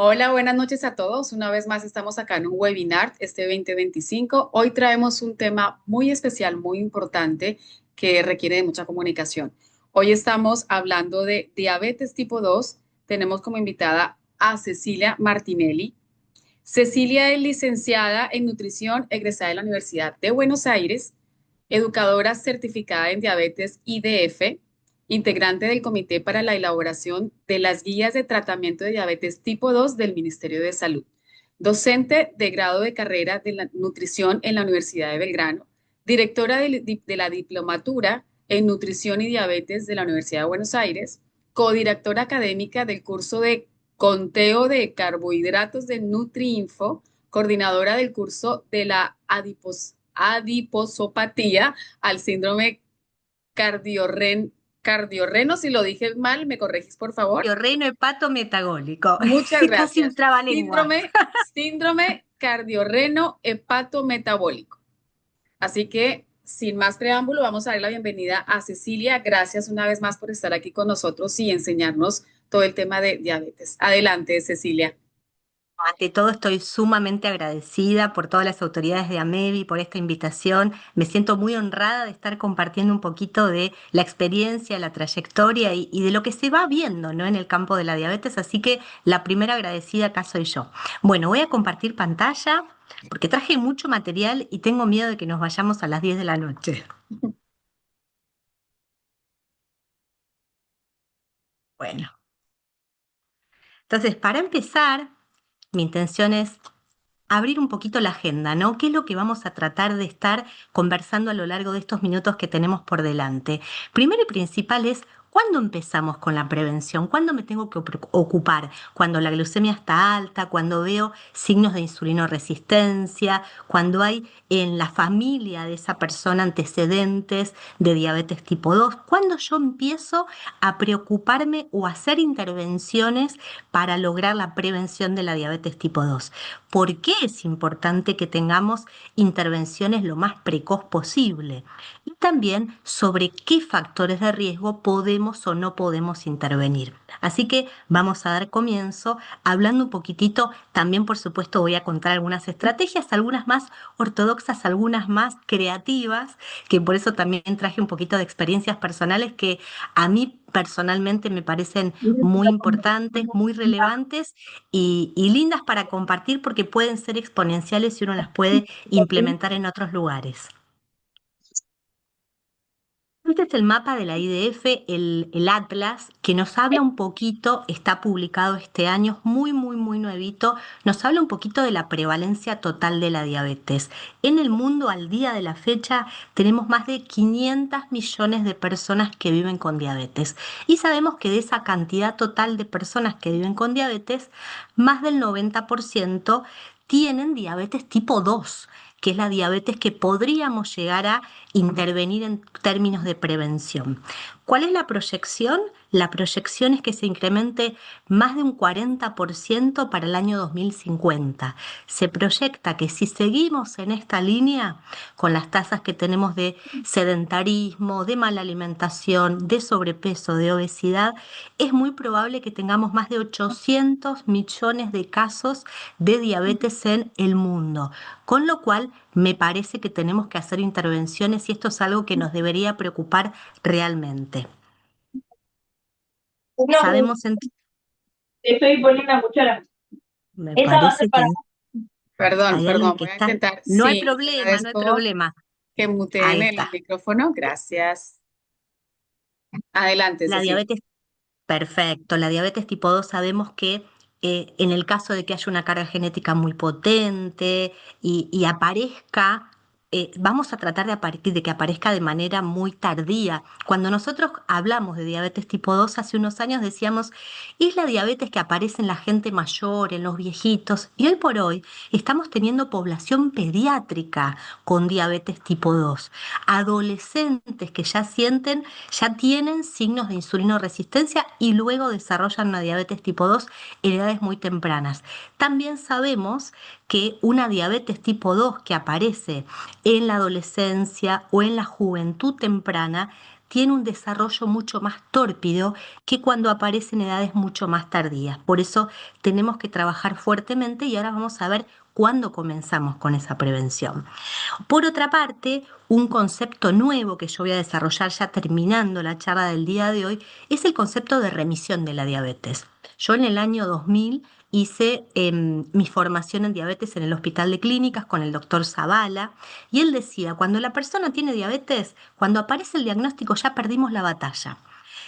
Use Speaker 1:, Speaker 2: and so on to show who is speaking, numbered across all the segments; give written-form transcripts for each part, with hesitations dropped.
Speaker 1: Hola, buenas noches a todos. Una vez más estamos acá en un webinar este 2025. Hoy traemos un tema muy especial, muy importante, que requiere de mucha comunicación. Hoy estamos hablando de diabetes tipo 2. Tenemos como invitada a Cecilia Martinelli. Cecilia es licenciada en nutrición, egresada de la Universidad de Buenos Aires, educadora certificada en diabetes IDF, integrante del Comité para la elaboración de las guías de tratamiento de diabetes tipo 2 del Ministerio de Salud, docente de grado de carrera de la nutrición en la Universidad de Belgrano, directora de la diplomatura en nutrición y diabetes de la Universidad de Buenos Aires, codirectora académica del curso de conteo de carbohidratos de NutriInfo, coordinadora del curso de la adiposopatía al síndrome cardiorreno. Si lo dije mal, me corregís, por favor.
Speaker 2: Reino hepato metagólico.
Speaker 1: Muchas
Speaker 2: Casi un
Speaker 1: gracias.
Speaker 2: trabalengua.
Speaker 1: Síndrome cardiorreno hepatometabólico. Así que, sin más preámbulo, vamos a dar la bienvenida a Cecilia. Gracias una vez más por estar aquí con nosotros y enseñarnos todo el tema de diabetes. Adelante, Cecilia.
Speaker 2: Ante todo, estoy sumamente agradecida por todas las autoridades de AMEBI, por esta invitación. Me siento muy honrada de estar compartiendo un poquito de la experiencia, la trayectoria y de lo que se va viendo, ¿no?, en el campo de la diabetes. Así que la primera agradecida acá soy yo. Bueno, voy a compartir pantalla porque traje mucho material y tengo miedo de que nos vayamos a las 10 de la noche. Bueno, entonces para empezar, mi intención es abrir un poquito la agenda, ¿no? ¿Qué es lo que vamos a tratar de estar conversando a lo largo de estos minutos que tenemos por delante? Primero y principal es, ¿cuándo empezamos con la prevención? ¿Cuándo me tengo que ocupar? Cuando la glucemia está alta, cuando veo signos de insulinoresistencia, cuando hay en la familia de esa persona antecedentes de diabetes tipo 2, ¿cuándo yo empiezo a preocuparme o a hacer intervenciones para lograr la prevención de la diabetes tipo 2? ¿Por qué es importante que tengamos intervenciones lo más precoz posible? Y también sobre qué factores de riesgo podemos o no podemos intervenir. Así que vamos a dar comienzo hablando un poquitito, también por supuesto voy a contar algunas estrategias, algunas más ortodoxas, algunas más creativas, que por eso también traje un poquito de experiencias personales que a mí personalmente me parecen muy importantes, muy relevantes y lindas para compartir porque pueden ser exponenciales y uno las puede implementar en otros lugares. Este es el mapa de la IDF, el Atlas, que nos habla un poquito, está publicado este año, muy nuevito, nos habla un poquito de la prevalencia total de la diabetes. En el mundo, al día de la fecha, tenemos más de 500 millones de personas que viven con diabetes. Y sabemos que de esa cantidad total de personas que viven con diabetes, más del 90% tienen diabetes tipo 2, que es la diabetes que podríamos llegar a intervenir en términos de prevención. ¿Cuál es la proyección? La proyección es que se incremente más de un 40% para el año 2050. Se proyecta que si seguimos en esta línea, con las tasas que tenemos de sedentarismo, de mala alimentación, de sobrepeso, de obesidad, es muy probable que tengamos más de 800 millones de casos de diabetes en el mundo. Con lo cual, me parece que tenemos que hacer intervenciones y esto es algo que nos debería preocupar realmente.
Speaker 3: No,
Speaker 2: Sabemos,
Speaker 3: estoy poniendo mucho la...
Speaker 2: me
Speaker 3: Esa va a ser
Speaker 2: parece que
Speaker 3: para...
Speaker 1: Perdón,
Speaker 2: hay alguien
Speaker 1: perdón,
Speaker 2: que
Speaker 1: voy a
Speaker 2: está.
Speaker 1: intentar.
Speaker 2: No hay
Speaker 1: Sí, les
Speaker 2: problema, no hay
Speaker 1: agradezco
Speaker 2: problema.
Speaker 1: que
Speaker 2: Ahí
Speaker 1: muteen el
Speaker 2: está.
Speaker 1: micrófono. Gracias. Adelante,
Speaker 2: La
Speaker 1: Cecilia.
Speaker 2: diabetes, perfecto. La diabetes tipo 2 sabemos que en el caso de que haya una carga genética muy potente y aparezca, vamos a tratar de que aparezca de manera muy tardía. Cuando nosotros hablamos de diabetes tipo 2 hace unos años decíamos, es la diabetes que aparece en la gente mayor, en los viejitos, y hoy por hoy estamos teniendo población pediátrica con diabetes tipo 2, adolescentes que ya tienen signos de insulinoresistencia y luego desarrollan una diabetes tipo 2 en edades muy tempranas. También sabemos que una diabetes tipo 2 que aparece en la adolescencia o en la juventud temprana tiene un desarrollo mucho más tórpido que cuando aparece en edades mucho más tardías. Por eso tenemos que trabajar fuertemente y ahora vamos a ver cuándo comenzamos con esa prevención. Por otra parte, un concepto nuevo que yo voy a desarrollar ya terminando la charla del día de hoy es el concepto de remisión de la diabetes. Yo en el año 2000 hice mi formación en diabetes en el Hospital de Clínicas con el doctor Zavala y él decía, cuando la persona tiene diabetes, cuando aparece el diagnóstico ya perdimos la batalla.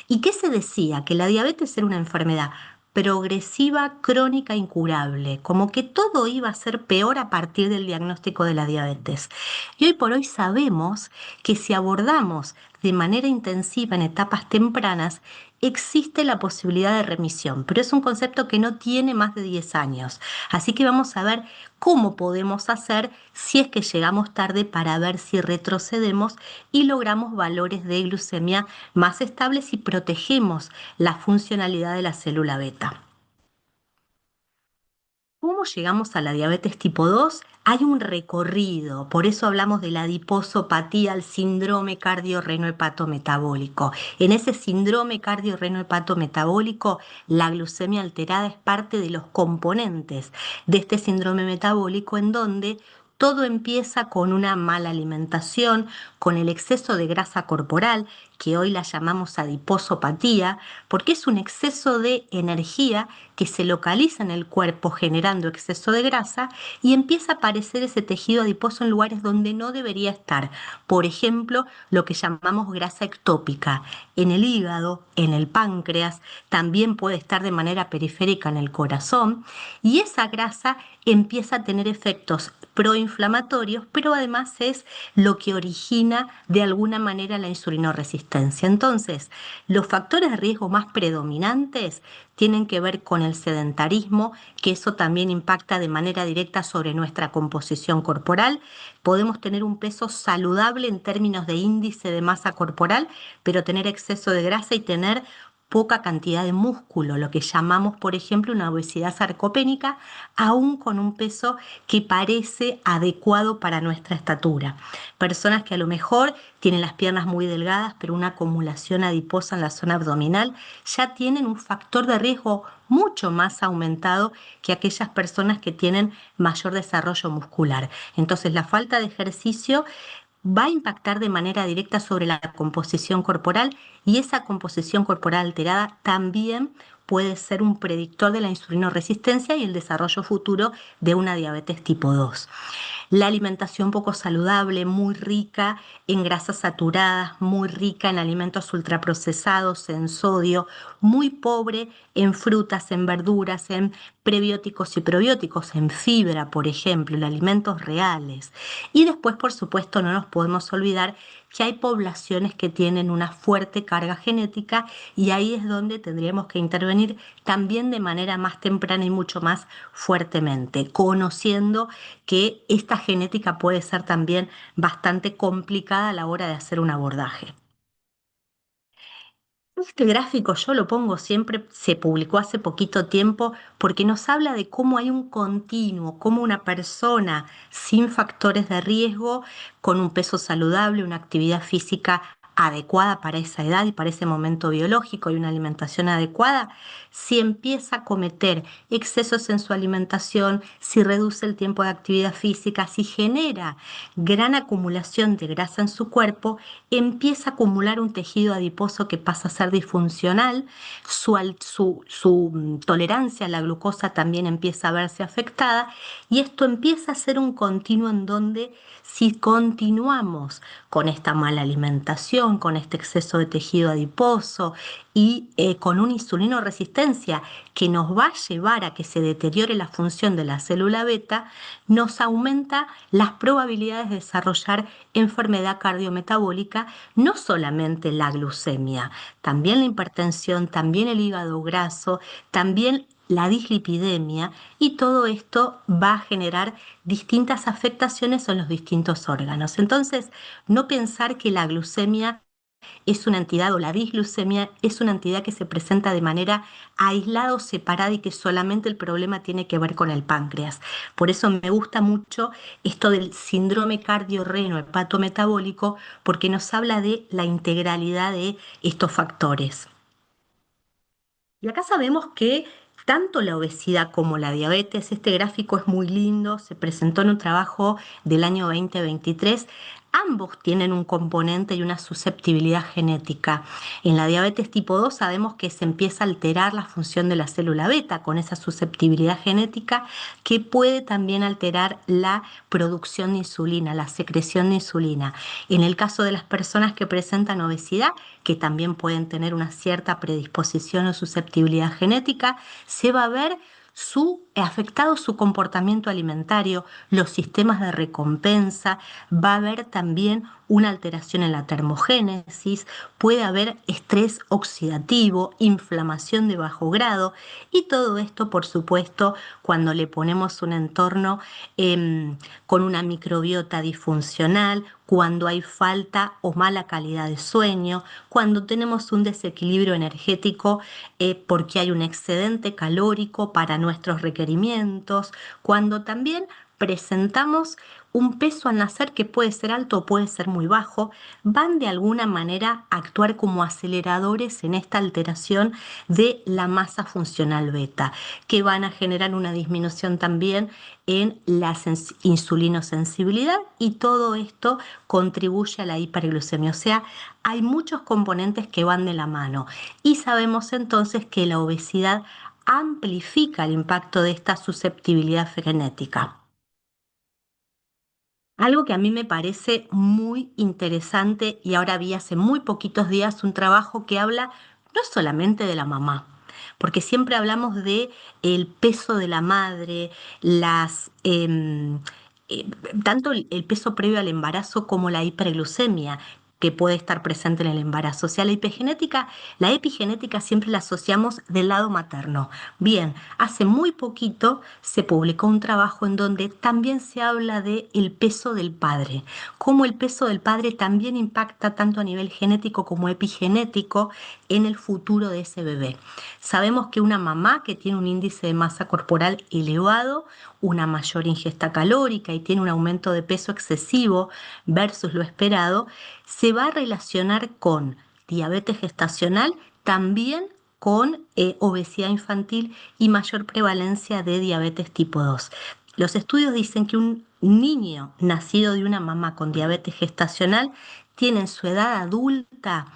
Speaker 2: ¿Y qué se decía? Que la diabetes era una enfermedad progresiva, crónica, incurable, como que todo iba a ser peor a partir del diagnóstico de la diabetes. Y hoy por hoy sabemos que si abordamos de manera intensiva en etapas tempranas, existe la posibilidad de remisión, pero es un concepto que no tiene más de 10 años. Así que vamos a ver cómo podemos hacer si es que llegamos tarde para ver si retrocedemos y logramos valores de glucemia más estables y protegemos la funcionalidad de la célula beta. ¿Cómo llegamos a la diabetes tipo 2? Hay un recorrido, por eso hablamos de la adiposopatía, el síndrome cardiorrenohepatometabólico. En ese síndrome cardiorrenohepatometabólico, la glucemia alterada es parte de los componentes de este síndrome metabólico en donde todo empieza con una mala alimentación, con el exceso de grasa corporal, que hoy la llamamos adiposopatía, porque es un exceso de energía que se localiza en el cuerpo generando exceso de grasa y empieza a aparecer ese tejido adiposo en lugares donde no debería estar. Por ejemplo, lo que llamamos grasa ectópica en el hígado, en el páncreas, también puede estar de manera periférica en el corazón y esa grasa empieza a tener efectos proinflamatorios, pero además es lo que origina de alguna manera la insulinoresistencia. Entonces, los factores de riesgo más predominantes tienen que ver con el sedentarismo, que eso también impacta de manera directa sobre nuestra composición corporal. Podemos tener un peso saludable en términos de índice de masa corporal, pero tener exceso de grasa y tener poca cantidad de músculo, lo que llamamos, por ejemplo, una obesidad sarcopénica, aún con un peso que parece adecuado para nuestra estatura. Personas que a lo mejor tienen las piernas muy delgadas, pero una acumulación adiposa en la zona abdominal, ya tienen un factor de riesgo mucho más aumentado que aquellas personas que tienen mayor desarrollo muscular. Entonces, la falta de ejercicio va a impactar de manera directa sobre la composición corporal y esa composición corporal alterada también puede ser un predictor de la insulinoresistencia y el desarrollo futuro de una diabetes tipo 2. La alimentación poco saludable, muy rica en grasas saturadas, muy rica en alimentos ultraprocesados, en sodio, muy pobre en frutas, en verduras, en prebióticos y probióticos, en fibra, por ejemplo, en alimentos reales. Y después, por supuesto, no nos podemos olvidar que hay poblaciones que tienen una fuerte carga genética y ahí es donde tendríamos que intervenir también de manera más temprana y mucho más fuertemente, conociendo que esta genética puede ser también bastante complicada a la hora de hacer un abordaje. Este gráfico yo lo pongo siempre, se publicó hace poquito tiempo porque nos habla de cómo hay un continuo, cómo una persona sin factores de riesgo, con un peso saludable, una actividad física adecuada para esa edad y para ese momento biológico y una alimentación adecuada, si empieza a cometer excesos en su alimentación, si reduce el tiempo de actividad física, si genera gran acumulación de grasa en su cuerpo, empieza a acumular un tejido adiposo que pasa a ser disfuncional, su tolerancia a la glucosa también empieza a verse afectada y esto empieza a ser un continuo en donde si continuamos con esta mala alimentación, con este exceso de tejido adiposo y con una insulinoresistencia que nos va a llevar a que se deteriore la función de la célula beta, nos aumenta las probabilidades de desarrollar enfermedad cardiometabólica, no solamente la glucemia, también la hipertensión, también el hígado graso, también la dislipidemia y todo esto va a generar distintas afectaciones en los distintos órganos. Entonces, no pensar que la glucemia es una entidad, o la disglucemia es una entidad que se presenta de manera aislada o separada y que solamente el problema tiene que ver con el páncreas. Por eso me gusta mucho esto del síndrome cardiorreno hepatometabólico, porque nos habla de la integralidad de estos factores. Y acá sabemos que tanto la obesidad como la diabetes, este gráfico es muy lindo, se presentó en un trabajo del año 2023. Ambos tienen un componente y una susceptibilidad genética. En la diabetes tipo 2 sabemos que se empieza a alterar la función de la célula beta con esa susceptibilidad genética que puede también alterar la producción de insulina, la secreción de insulina. En el caso de las personas que presentan obesidad, que también pueden tener una cierta predisposición o susceptibilidad genética, se va a ver afectado su comportamiento alimentario, los sistemas de recompensa, va a haber también una alteración en la termogénesis, puede haber estrés oxidativo, inflamación de bajo grado y todo esto, por supuesto, cuando le ponemos un entorno con una microbiota disfuncional, cuando hay falta o mala calidad de sueño, cuando tenemos un desequilibrio energético porque hay un excedente calórico para nuestros requerimientos, cuando también presentamos un peso al nacer que puede ser alto o puede ser muy bajo, van de alguna manera a actuar como aceleradores en esta alteración de la masa funcional beta, que van a generar una disminución también en la insulinosensibilidad y todo esto contribuye a la hiperglucemia. O sea, hay muchos componentes que van de la mano y sabemos entonces que la obesidad amplifica el impacto de esta susceptibilidad genética. Algo que a mí me parece muy interesante, y ahora vi hace muy poquitos días un trabajo que habla no solamente de la mamá, porque siempre hablamos de el peso de la madre, las eh, tanto el peso previo al embarazo como la hiperglucemia que puede estar presente en el embarazo. O sea, la epigenética siempre la asociamos del lado materno. Bien, hace muy poquito se publicó un trabajo en donde también se habla de el peso del padre, cómo el peso del padre también impacta tanto a nivel genético como epigenético en el futuro de ese bebé. Sabemos que una mamá que tiene un índice de masa corporal elevado, una mayor ingesta calórica y tiene un aumento de peso excesivo versus lo esperado, se va a relacionar con diabetes gestacional, también con obesidad infantil y mayor prevalencia de diabetes tipo 2. Los estudios dicen que un niño nacido de una mamá con diabetes gestacional tiene en su edad adulta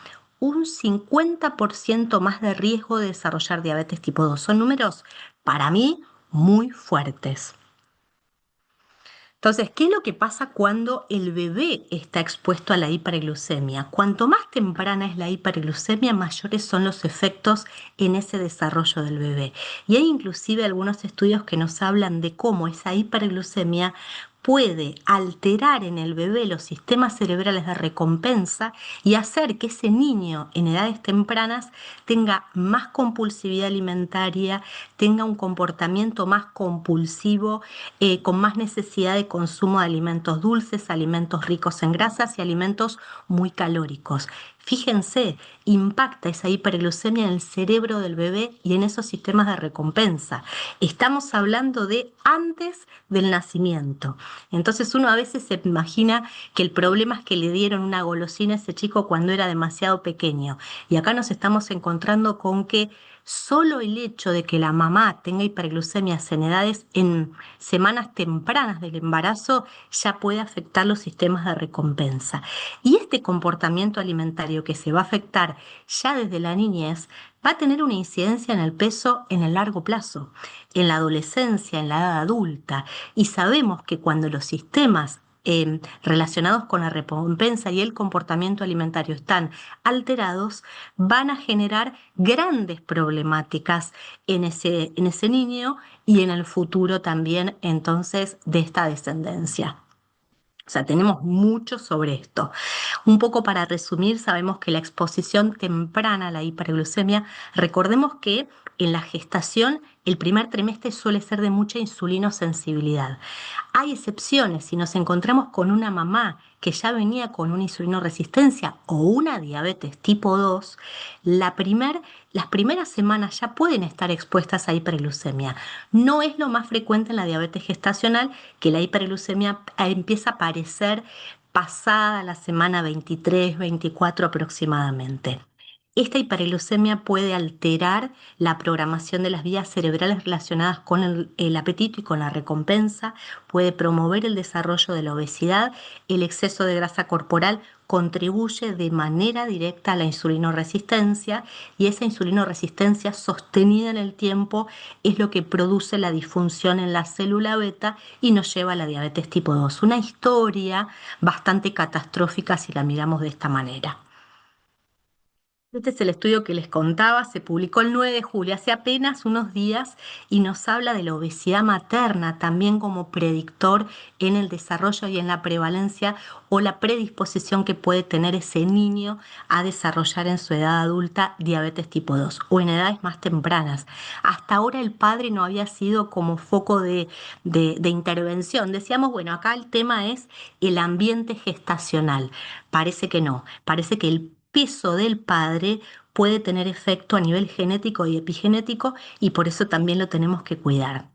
Speaker 2: un 50% más de riesgo de desarrollar diabetes tipo 2. Son números, para mí, muy fuertes. Entonces, ¿qué es lo que pasa cuando el bebé está expuesto a la hiperglucemia? Cuanto más temprana es la hiperglucemia, mayores son los efectos en ese desarrollo del bebé. Y hay inclusive algunos estudios que nos hablan de cómo esa hiperglucemia puede alterar en el bebé los sistemas cerebrales de recompensa y hacer que ese niño en edades tempranas tenga más compulsividad alimentaria, tenga un comportamiento más compulsivo, con más necesidad de consumo de alimentos dulces, alimentos ricos en grasas y alimentos muy calóricos. Fíjense, impacta esa hiperglucemia en el cerebro del bebé y en esos sistemas de recompensa. Estamos hablando de antes del nacimiento. Entonces uno a veces se imagina que el problema es que le dieron una golosina a ese chico cuando era demasiado pequeño. Y acá nos estamos encontrando con que solo el hecho de que la mamá tenga hiperglucemias en semanas tempranas del embarazo ya puede afectar los sistemas de recompensa. Y este comportamiento alimentario que se va a afectar ya desde la niñez va a tener una incidencia en el peso en el largo plazo, en la adolescencia, en la edad adulta. Y sabemos que cuando los sistemas relacionados con la recompensa y el comportamiento alimentario están alterados, van a generar grandes problemáticas en ese niño y en el futuro también entonces de esta descendencia. O sea, tenemos mucho sobre esto. Un poco para resumir, sabemos que la exposición temprana a la hiperglucemia, recordemos que en la gestación, el primer trimestre suele ser de mucha insulinosensibilidad. Hay excepciones, si nos encontramos con una mamá que ya venía con una insulinoresistencia o una diabetes tipo 2, las primeras semanas ya pueden estar expuestas a hiperglucemia. No es lo más frecuente en la diabetes gestacional, que la hiperglucemia empieza a aparecer pasada la semana 23, 24 aproximadamente. Esta hiperglucemia puede alterar la programación de las vías cerebrales relacionadas con el apetito y con la recompensa, puede promover el desarrollo de la obesidad. El exceso de grasa corporal contribuye de manera directa a la insulinoresistencia, y esa insulinoresistencia sostenida en el tiempo es lo que produce la disfunción en la célula beta y nos lleva a la diabetes tipo 2. Una historia bastante catastrófica si la miramos de esta manera. Este es el estudio que les contaba, se publicó el 9 de julio, hace apenas unos días, y nos habla de la obesidad materna también como predictor en el desarrollo y en la prevalencia o la predisposición que puede tener ese niño a desarrollar en su edad adulta diabetes tipo 2 o en edades más tempranas. Hasta ahora el padre no había sido como foco de intervención. Decíamos, bueno, acá el tema es el ambiente gestacional. Parece que no, parece que el peso del padre puede tener efecto a nivel genético y epigenético, y por eso también lo tenemos que cuidar.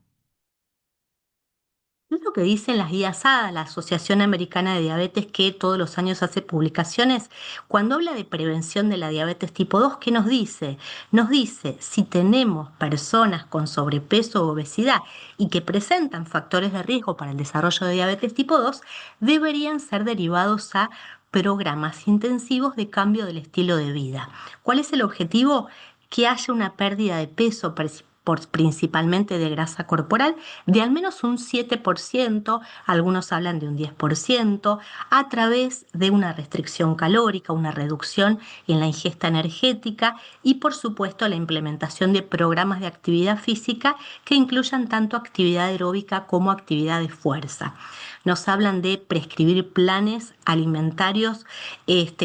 Speaker 2: Es lo que dicen las guías ADA, la Asociación Americana de Diabetes, que todos los años hace publicaciones. Cuando habla de prevención de la diabetes tipo 2, ¿qué nos dice? Nos dice, si tenemos personas con sobrepeso o obesidad y que presentan factores de riesgo para el desarrollo de diabetes tipo 2, deberían ser derivados a programas intensivos de cambio del estilo de vida. ¿Cuál es el objetivo? Que haya una pérdida de peso principalmente de grasa corporal, de al menos un 7%, algunos hablan de un 10%, a través de una restricción calórica, una reducción en la ingesta energética y, por supuesto, la implementación de programas de actividad física que incluyan tanto actividad aeróbica como actividad de fuerza. Nos hablan de prescribir planes alimentarios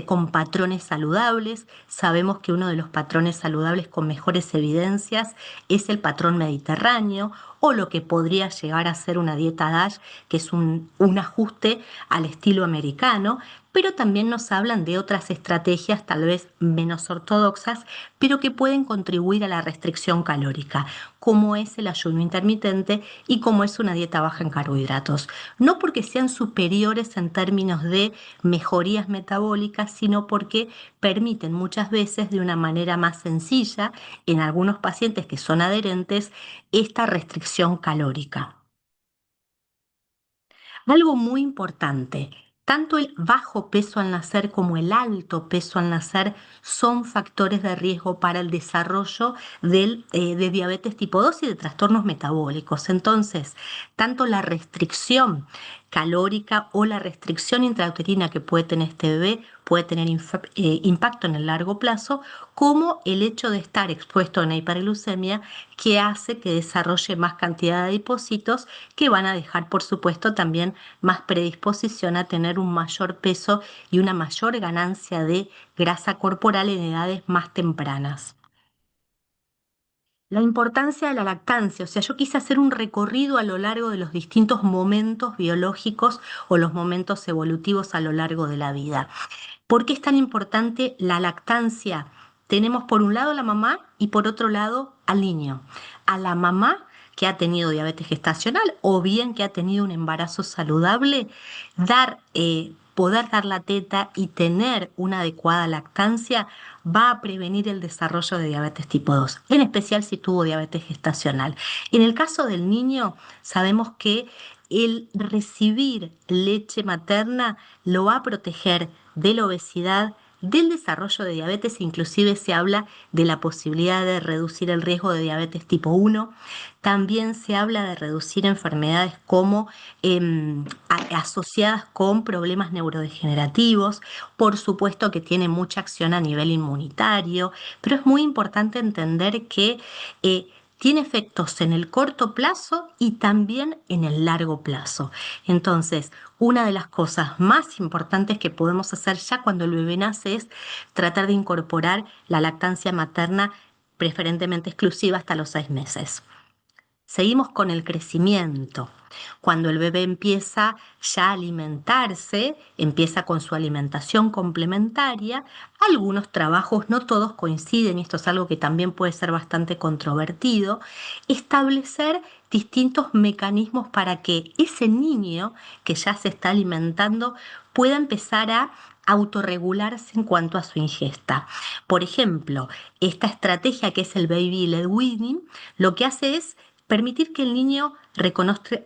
Speaker 2: con patrones saludables. Sabemos que uno de los patrones saludables con mejores evidencias es el patrón mediterráneo, o lo que podría llegar a ser una dieta DASH, que es un ajuste al estilo americano, pero también nos hablan de otras estrategias tal vez menos ortodoxas, pero que pueden contribuir a la restricción calórica, como es el ayuno intermitente y como es una dieta baja en carbohidratos. No porque sean superiores en términos de mejorías metabólicas, sino porque permiten muchas veces de una manera más sencilla, en algunos pacientes que son adherentes, esta restricción calórica. Algo muy importante, tanto el bajo peso al nacer como el alto peso al nacer son factores de riesgo para el desarrollo de diabetes tipo 2 y de trastornos metabólicos. Entonces, tanto la restricción calórica o la restricción intrauterina que puede tener este bebé puede tener impacto en el largo plazo, como el hecho de estar expuesto a una hiperglucemia que hace que desarrolle más cantidad de adipocitos, que van a dejar, por supuesto, también más predisposición a tener un mayor peso y una mayor ganancia de grasa corporal en edades más tempranas. La importancia de la lactancia, o sea, yo quise hacer un recorrido a lo largo de los distintos momentos biológicos o los momentos evolutivos a lo largo de la vida. ¿Por qué es tan importante la lactancia? Tenemos por un lado a la mamá y por otro lado al niño. A la mamá que ha tenido diabetes gestacional o bien que ha tenido un embarazo saludable, poder dar la teta y tener una adecuada lactancia va a prevenir el desarrollo de diabetes tipo 2, en especial si tuvo diabetes gestacional. En el caso del niño, sabemos que el recibir leche materna lo va a proteger de la obesidad, del desarrollo de diabetes. Inclusive se habla de la posibilidad de reducir el riesgo de diabetes tipo 1. También se habla de reducir enfermedades como asociadas con problemas neurodegenerativos. Por supuesto que tiene mucha acción a nivel inmunitario, pero es muy importante entender que tiene efectos en el corto plazo y también en el largo plazo. Entonces, una de las cosas más importantes que podemos hacer ya cuando el bebé nace es tratar de incorporar la lactancia materna preferentemente exclusiva hasta los 6 meses. Seguimos con el crecimiento. Cuando el bebé empieza ya a alimentarse, empieza con su alimentación complementaria, algunos trabajos, no todos coinciden, y esto es algo que también puede ser bastante controvertido, establecer distintos mecanismos para que ese niño que ya se está alimentando pueda empezar a autorregularse en cuanto a su ingesta. Por ejemplo, esta estrategia que es el baby led weaning, lo que hace es permitir que el niño reconozca,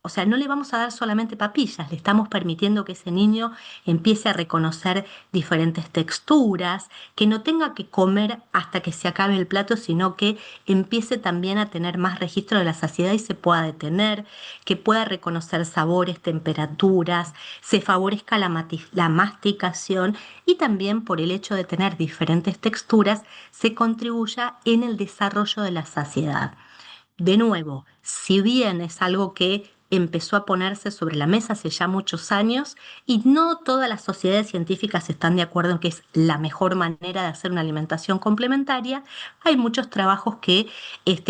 Speaker 2: o sea, no le vamos a dar solamente papillas, le estamos permitiendo que ese niño empiece a reconocer diferentes texturas, que no tenga que comer hasta que se acabe el plato, sino que empiece también a tener más registro de la saciedad y se pueda detener, que pueda reconocer sabores, temperaturas, se favorezca la masticación y también por el hecho de tener diferentes texturas se contribuya en el desarrollo de la saciedad. De nuevo, si bien es algo que empezó a ponerse sobre la mesa hace ya muchos años y no todas las sociedades científicas están de acuerdo en que es la mejor manera de hacer una alimentación complementaria, hay muchos trabajos que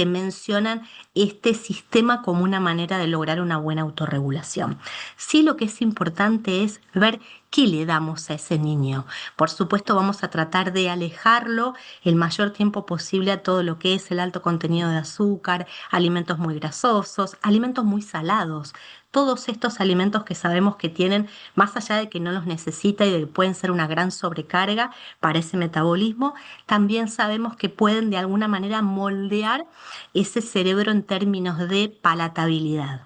Speaker 2: mencionan este sistema como una manera de lograr una buena autorregulación. Sí, lo que es importante es ver qué le damos a ese niño. Por supuesto, vamos a tratar de alejarlo el mayor tiempo posible a todo lo que es el alto contenido de azúcar, alimentos muy grasosos, alimentos muy salados. Todos estos alimentos que sabemos que tienen, más allá de que no los necesita y de que pueden ser una gran sobrecarga para ese metabolismo, también sabemos que pueden de alguna manera moldear ese cerebro en términos de palatabilidad.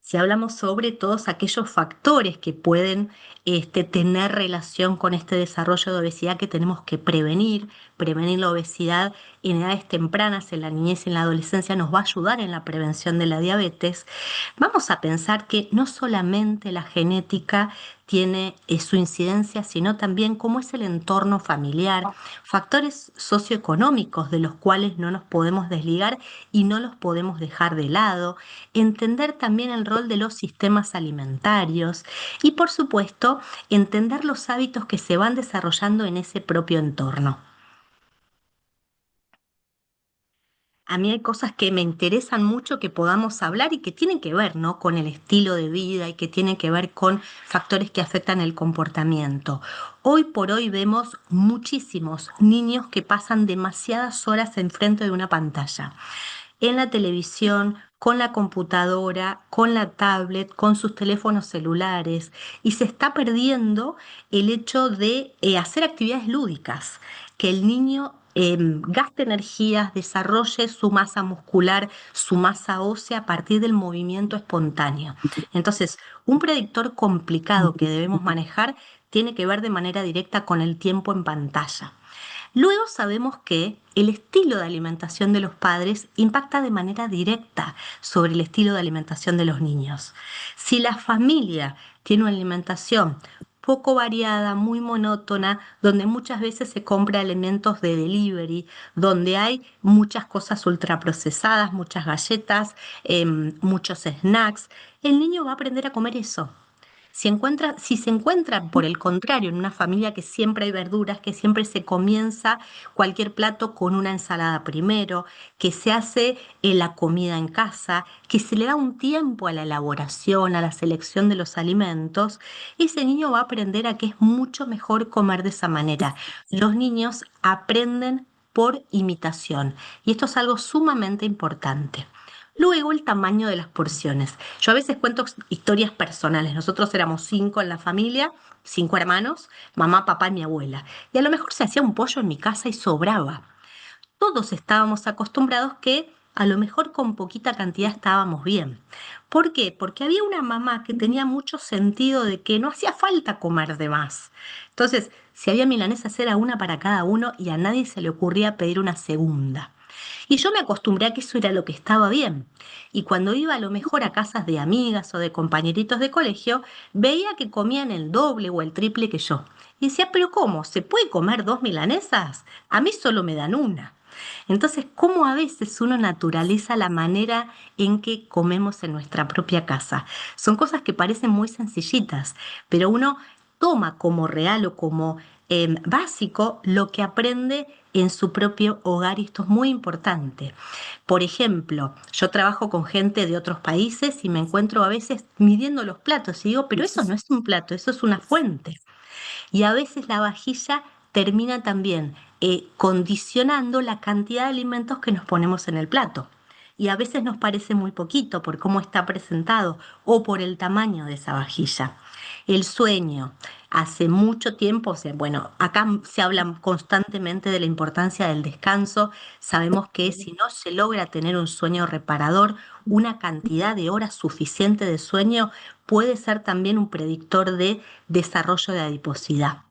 Speaker 2: Si hablamos sobre todos aquellos factores que pueden tener relación con este desarrollo de obesidad que tenemos que prevenir la obesidad en edades tempranas, en la niñez y en la adolescencia, nos va a ayudar en la prevención de la diabetes. Vamos a pensar que no solamente la genética tiene su incidencia, sino también cómo es el entorno familiar, factores socioeconómicos de los cuales no nos podemos desligar y no los podemos dejar de lado, entender también el rol de los sistemas alimentarios y, por supuesto, entender los hábitos que se van desarrollando en ese propio entorno. A mí hay cosas que me interesan mucho que podamos hablar y que tienen que ver, ¿no?, con el estilo de vida y que tienen que ver con factores que afectan el comportamiento. Hoy por hoy vemos muchísimos niños que pasan demasiadas horas enfrente de una pantalla, en la televisión, con la computadora, con la tablet, con sus teléfonos celulares, y se está perdiendo el hecho de hacer actividades lúdicas, que el niño gaste energías, desarrolle su masa muscular, su masa ósea a partir del movimiento espontáneo. Entonces, un predictor complicado que debemos manejar tiene que ver de manera directa con el tiempo en pantalla. Luego sabemos que el estilo de alimentación de los padres impacta de manera directa sobre el estilo de alimentación de los niños. Si la familia tiene una alimentación poco variada, muy monótona, donde muchas veces se compra alimentos de delivery, donde hay muchas cosas ultraprocesadas, muchas galletas, muchos snacks, el niño va a aprender a comer eso. Si se encuentra, por el contrario, en una familia que siempre hay verduras, que siempre se comienza cualquier plato con una ensalada primero, que se hace la comida en casa, que se le da un tiempo a la elaboración, a la selección de los alimentos, ese niño va a aprender a que es mucho mejor comer de esa manera. Los niños aprenden por imitación y esto es algo sumamente importante. Luego, el tamaño de las porciones. Yo a veces cuento historias personales. Nosotros éramos 5 en la familia, 5 hermanos, mamá, papá y mi abuela. Y a lo mejor se hacía un pollo en mi casa y sobraba. Todos estábamos acostumbrados que a lo mejor con poquita cantidad estábamos bien. ¿Por qué? Porque había una mamá que tenía mucho sentido de que no hacía falta comer de más. Entonces, si había milanesas era una para cada uno y a nadie se le ocurría pedir una segunda. Y yo me acostumbré a que eso era lo que estaba bien. Y cuando iba a lo mejor a casas de amigas o de compañeritos de colegio, veía que comían el doble o el triple que yo. Y decía, pero ¿cómo? ¿Se puede comer 2 milanesas? A mí solo me dan una. Entonces, ¿cómo a veces uno naturaliza la manera en que comemos en nuestra propia casa? Son cosas que parecen muy sencillitas, pero uno toma como real o como básico lo que aprende en su propio hogar y esto es muy importante. Por ejemplo, yo trabajo con gente de otros países y me encuentro a veces midiendo los platos y digo, pero eso no es un plato, eso es una fuente. Y a veces la vajilla termina también condicionando la cantidad de alimentos que nos ponemos en el plato. Y a veces nos parece muy poquito por cómo está presentado o por el tamaño de esa vajilla. El sueño. Hace mucho tiempo, o sea, bueno, acá se habla constantemente de la importancia del descanso. Sabemos que si no se logra tener un sueño reparador, una cantidad de horas suficiente de sueño puede ser también un predictor de desarrollo de adiposidad.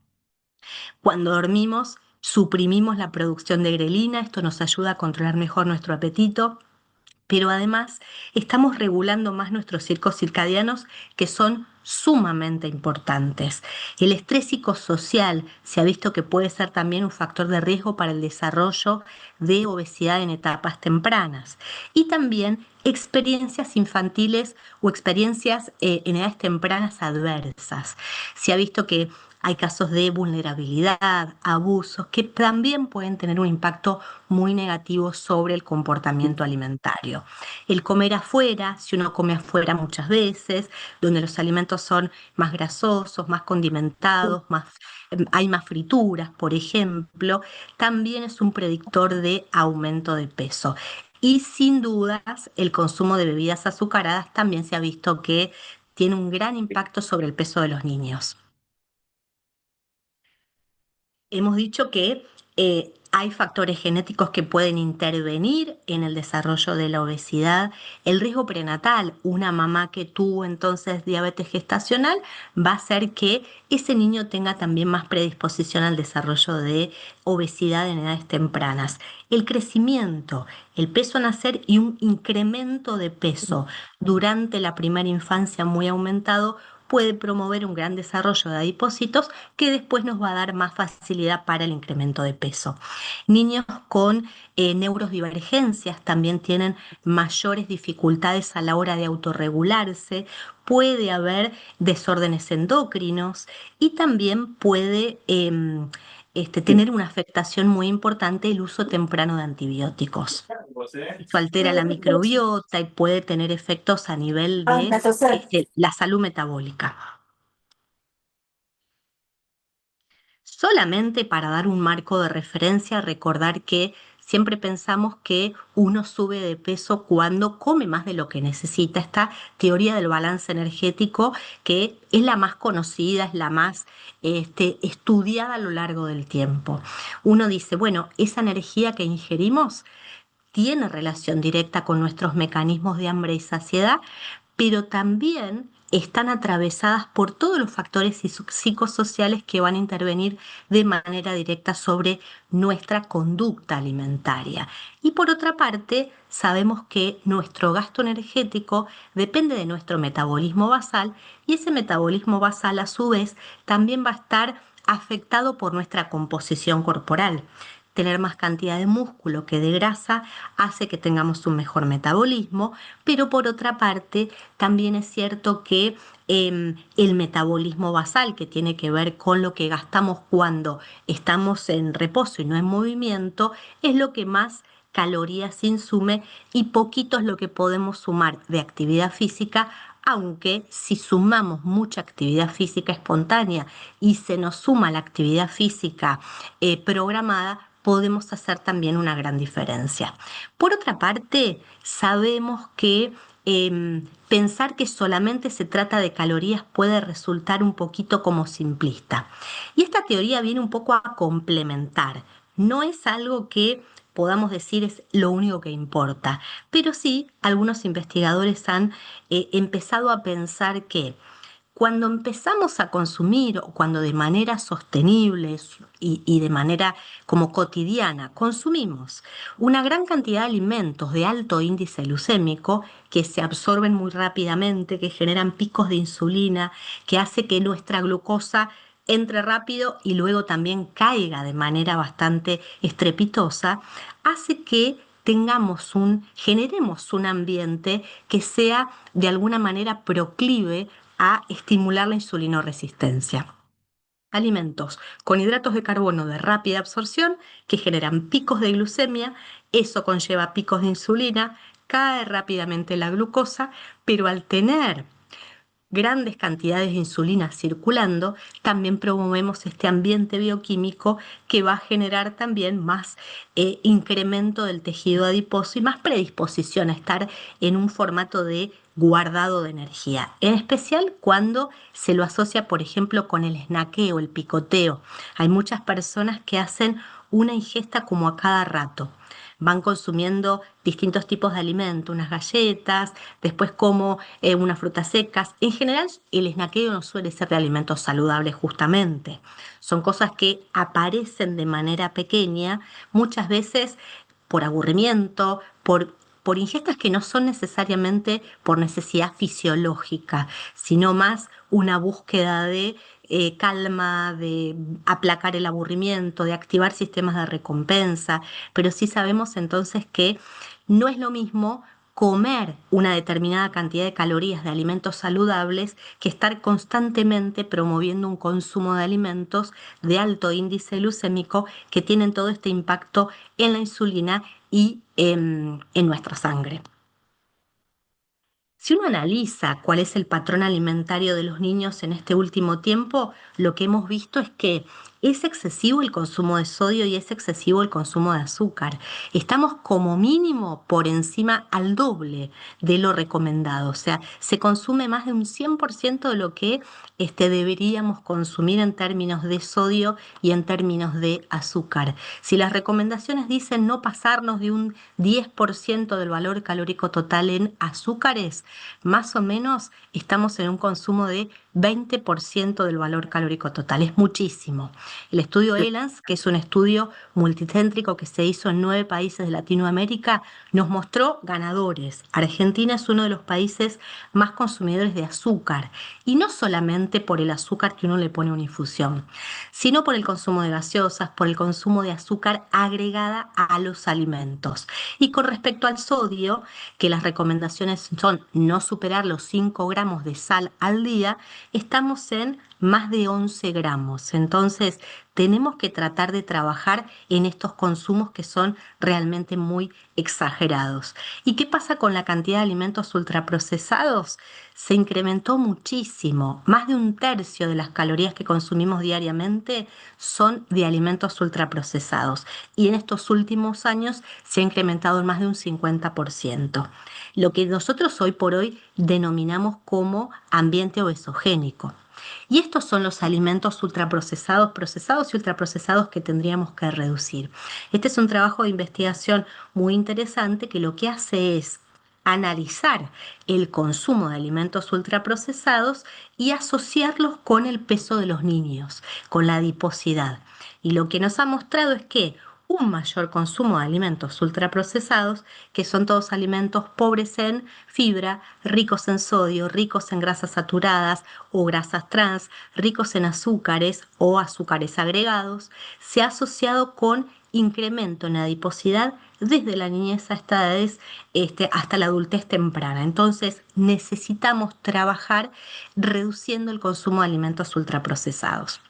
Speaker 2: Cuando dormimos, suprimimos la producción de grelina, esto nos ayuda a controlar mejor nuestro apetito, pero además estamos regulando más nuestros ciclos circadianos que son sumamente importantes. El estrés psicosocial se ha visto que puede ser también un factor de riesgo para el desarrollo de obesidad en etapas tempranas y también experiencias infantiles o experiencias en edades tempranas adversas. Se ha visto que hay casos de vulnerabilidad, abusos, que también pueden tener un impacto muy negativo sobre el comportamiento alimentario. El comer afuera, si uno come afuera muchas veces, donde los alimentos son más grasosos, más condimentados, hay más frituras, por ejemplo, también es un predictor de aumento de peso. Y sin dudas, el consumo de bebidas azucaradas también se ha visto que tiene un gran impacto sobre el peso de los niños. Hemos dicho que hay factores genéticos que pueden intervenir en el desarrollo de la obesidad. El riesgo prenatal, una mamá que tuvo entonces diabetes gestacional, va a hacer que ese niño tenga también más predisposición al desarrollo de obesidad en edades tempranas. El crecimiento, el peso a nacer y un incremento de peso durante la primera infancia muy aumentado puede promover un gran desarrollo de adipocitos que después nos va a dar más facilidad para el incremento de peso. Niños con neurodivergencias también tienen mayores dificultades a la hora de autorregularse, puede haber desórdenes endocrinos y también puede tener una afectación muy importante el uso temprano de antibióticos. Esto altera la microbiota y puede tener efectos a nivel de la salud metabólica. Solamente para dar un marco de referencia, recordar que siempre pensamos que uno sube de peso cuando come más de lo que necesita. Esta teoría del balance energético, que es la más conocida, es la más estudiada a lo largo del tiempo. Uno dice, bueno, esa energía que ingerimos tiene relación directa con nuestros mecanismos de hambre y saciedad, pero también están atravesadas por todos los factores psicosociales que van a intervenir de manera directa sobre nuestra conducta alimentaria. Y por otra parte, sabemos que nuestro gasto energético depende de nuestro metabolismo basal y ese metabolismo basal a su vez también va a estar afectado por nuestra composición corporal. Tener más cantidad de músculo que de grasa hace que tengamos un mejor metabolismo, pero por otra parte también es cierto que el metabolismo basal, que tiene que ver con lo que gastamos cuando estamos en reposo y no en movimiento, es lo que más calorías insume y poquito es lo que podemos sumar de actividad física, aunque si sumamos mucha actividad física espontánea y se nos suma la actividad física programada, podemos hacer también una gran diferencia. Por otra parte, sabemos que pensar que solamente se trata de calorías puede resultar un poquito como simplista. Y esta teoría viene un poco a complementar. No es algo que podamos decir es lo único que importa, pero sí algunos investigadores han empezado a pensar que cuando empezamos a consumir o cuando de manera sostenible y de manera como cotidiana consumimos una gran cantidad de alimentos de alto índice glucémico que se absorben muy rápidamente, que generan picos de insulina, que hace que nuestra glucosa entre rápido y luego también caiga de manera bastante estrepitosa, hace que generemos un ambiente que sea de alguna manera proclive a estimular la insulinoresistencia. alimentos con hidratos de carbono de rápida absorción que generan picos de glucemia, eso conlleva picos de insulina, cae rápidamente la glucosa, pero al tener grandes cantidades de insulina circulando, también promovemos este ambiente bioquímico que va a generar también más incremento del tejido adiposo y más predisposición a estar en un formato de guardado de energía, en especial cuando se lo asocia, por ejemplo, con el snackeo, el picoteo. Hay muchas personas que hacen una ingesta como a cada rato. Van consumiendo distintos tipos de alimentos, unas galletas, después como unas frutas secas. En general, el snackeo no suele ser de alimentos saludables justamente. Son cosas que aparecen de manera pequeña, muchas veces por aburrimiento, por ingestas que no son necesariamente por necesidad fisiológica, sino más una búsqueda de calma, de aplacar el aburrimiento, de activar sistemas de recompensa, pero sí sabemos entonces que no es lo mismo comer una determinada cantidad de calorías de alimentos saludables que estar constantemente promoviendo un consumo de alimentos de alto índice glucémico que tienen todo este impacto en la insulina y en nuestra sangre. Si uno analiza cuál es el patrón alimentario de los niños en este último tiempo, lo que hemos visto es que es excesivo el consumo de sodio y es excesivo el consumo de azúcar. Estamos como mínimo por encima al doble de lo recomendado. O sea, se consume más de un 100% de lo que deberíamos consumir en términos de sodio y en términos de azúcar. Si las recomendaciones dicen no pasarnos de un 10% del valor calórico total en azúcares, más o menos estamos en un consumo de 20% del valor calórico total. Es muchísimo. El estudio ELANS, que es un estudio multicéntrico que se hizo en 9 países de Latinoamérica, nos mostró ganadores. Argentina es uno de los países más consumidores de azúcar, y no solamente por el azúcar que uno le pone a una infusión, sino por el consumo de gaseosas, por el consumo de azúcar agregada a los alimentos. Y con respecto al sodio, que las recomendaciones son no superar los 5 gramos de sal al día, estamos en más de 11 gramos. Entonces, tenemos que tratar de trabajar en estos consumos que son realmente muy exagerados. ¿Y qué pasa con la cantidad de alimentos ultraprocesados? Se incrementó muchísimo. Más de un tercio de las calorías que consumimos diariamente son de alimentos ultraprocesados. Y en estos últimos años se ha incrementado en más de un 50%. Lo que nosotros hoy por hoy denominamos como ambiente obesogénico. Y estos son los alimentos ultraprocesados, procesados y ultraprocesados que tendríamos que reducir. Este es un trabajo de investigación muy interesante que lo que hace es analizar el consumo de alimentos ultraprocesados y asociarlos con el peso de los niños, con la adiposidad. Y lo que nos ha mostrado es que un mayor consumo de alimentos ultraprocesados, que son todos alimentos pobres en fibra, ricos en sodio, ricos en grasas saturadas o grasas trans, ricos en azúcares o azúcares agregados, se ha asociado con incremento en la adiposidad desde la niñez hasta la adultez temprana. Entonces necesitamos trabajar reduciendo el consumo de alimentos ultraprocesados.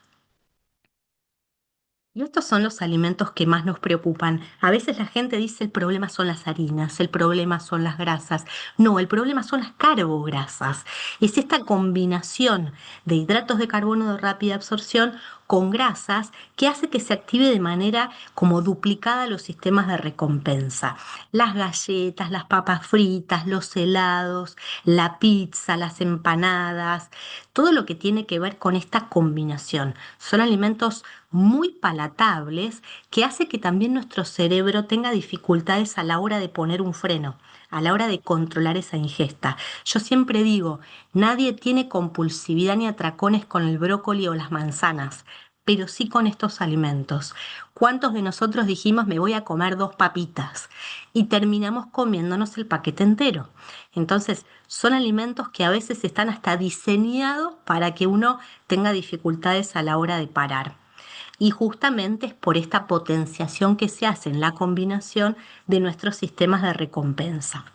Speaker 2: Y estos son los alimentos que más nos preocupan. A veces la gente dice el problema son las harinas, el problema son las grasas. No, el problema son las carbograsas. Es esta combinación de hidratos de carbono de rápida absorción con grasas que hace que se active de manera como duplicada los sistemas de recompensa. Las galletas, las papas fritas, los helados, la pizza, las empanadas, todo lo que tiene que ver con esta combinación. Son alimentos muy palatables que hace que también nuestro cerebro tenga dificultades a la hora de poner un freno, a la hora de controlar esa ingesta. Yo siempre digo, nadie tiene compulsividad ni atracones con el brócoli o las manzanas, pero sí con estos alimentos. ¿Cuántos de nosotros dijimos me voy a comer 2 papitas? Y terminamos comiéndonos el paquete entero. Entonces, son alimentos que a veces están hasta diseñados para que uno tenga dificultades a la hora de parar. Y justamente es por esta potenciación que se hace en la combinación de nuestros sistemas de recompensa.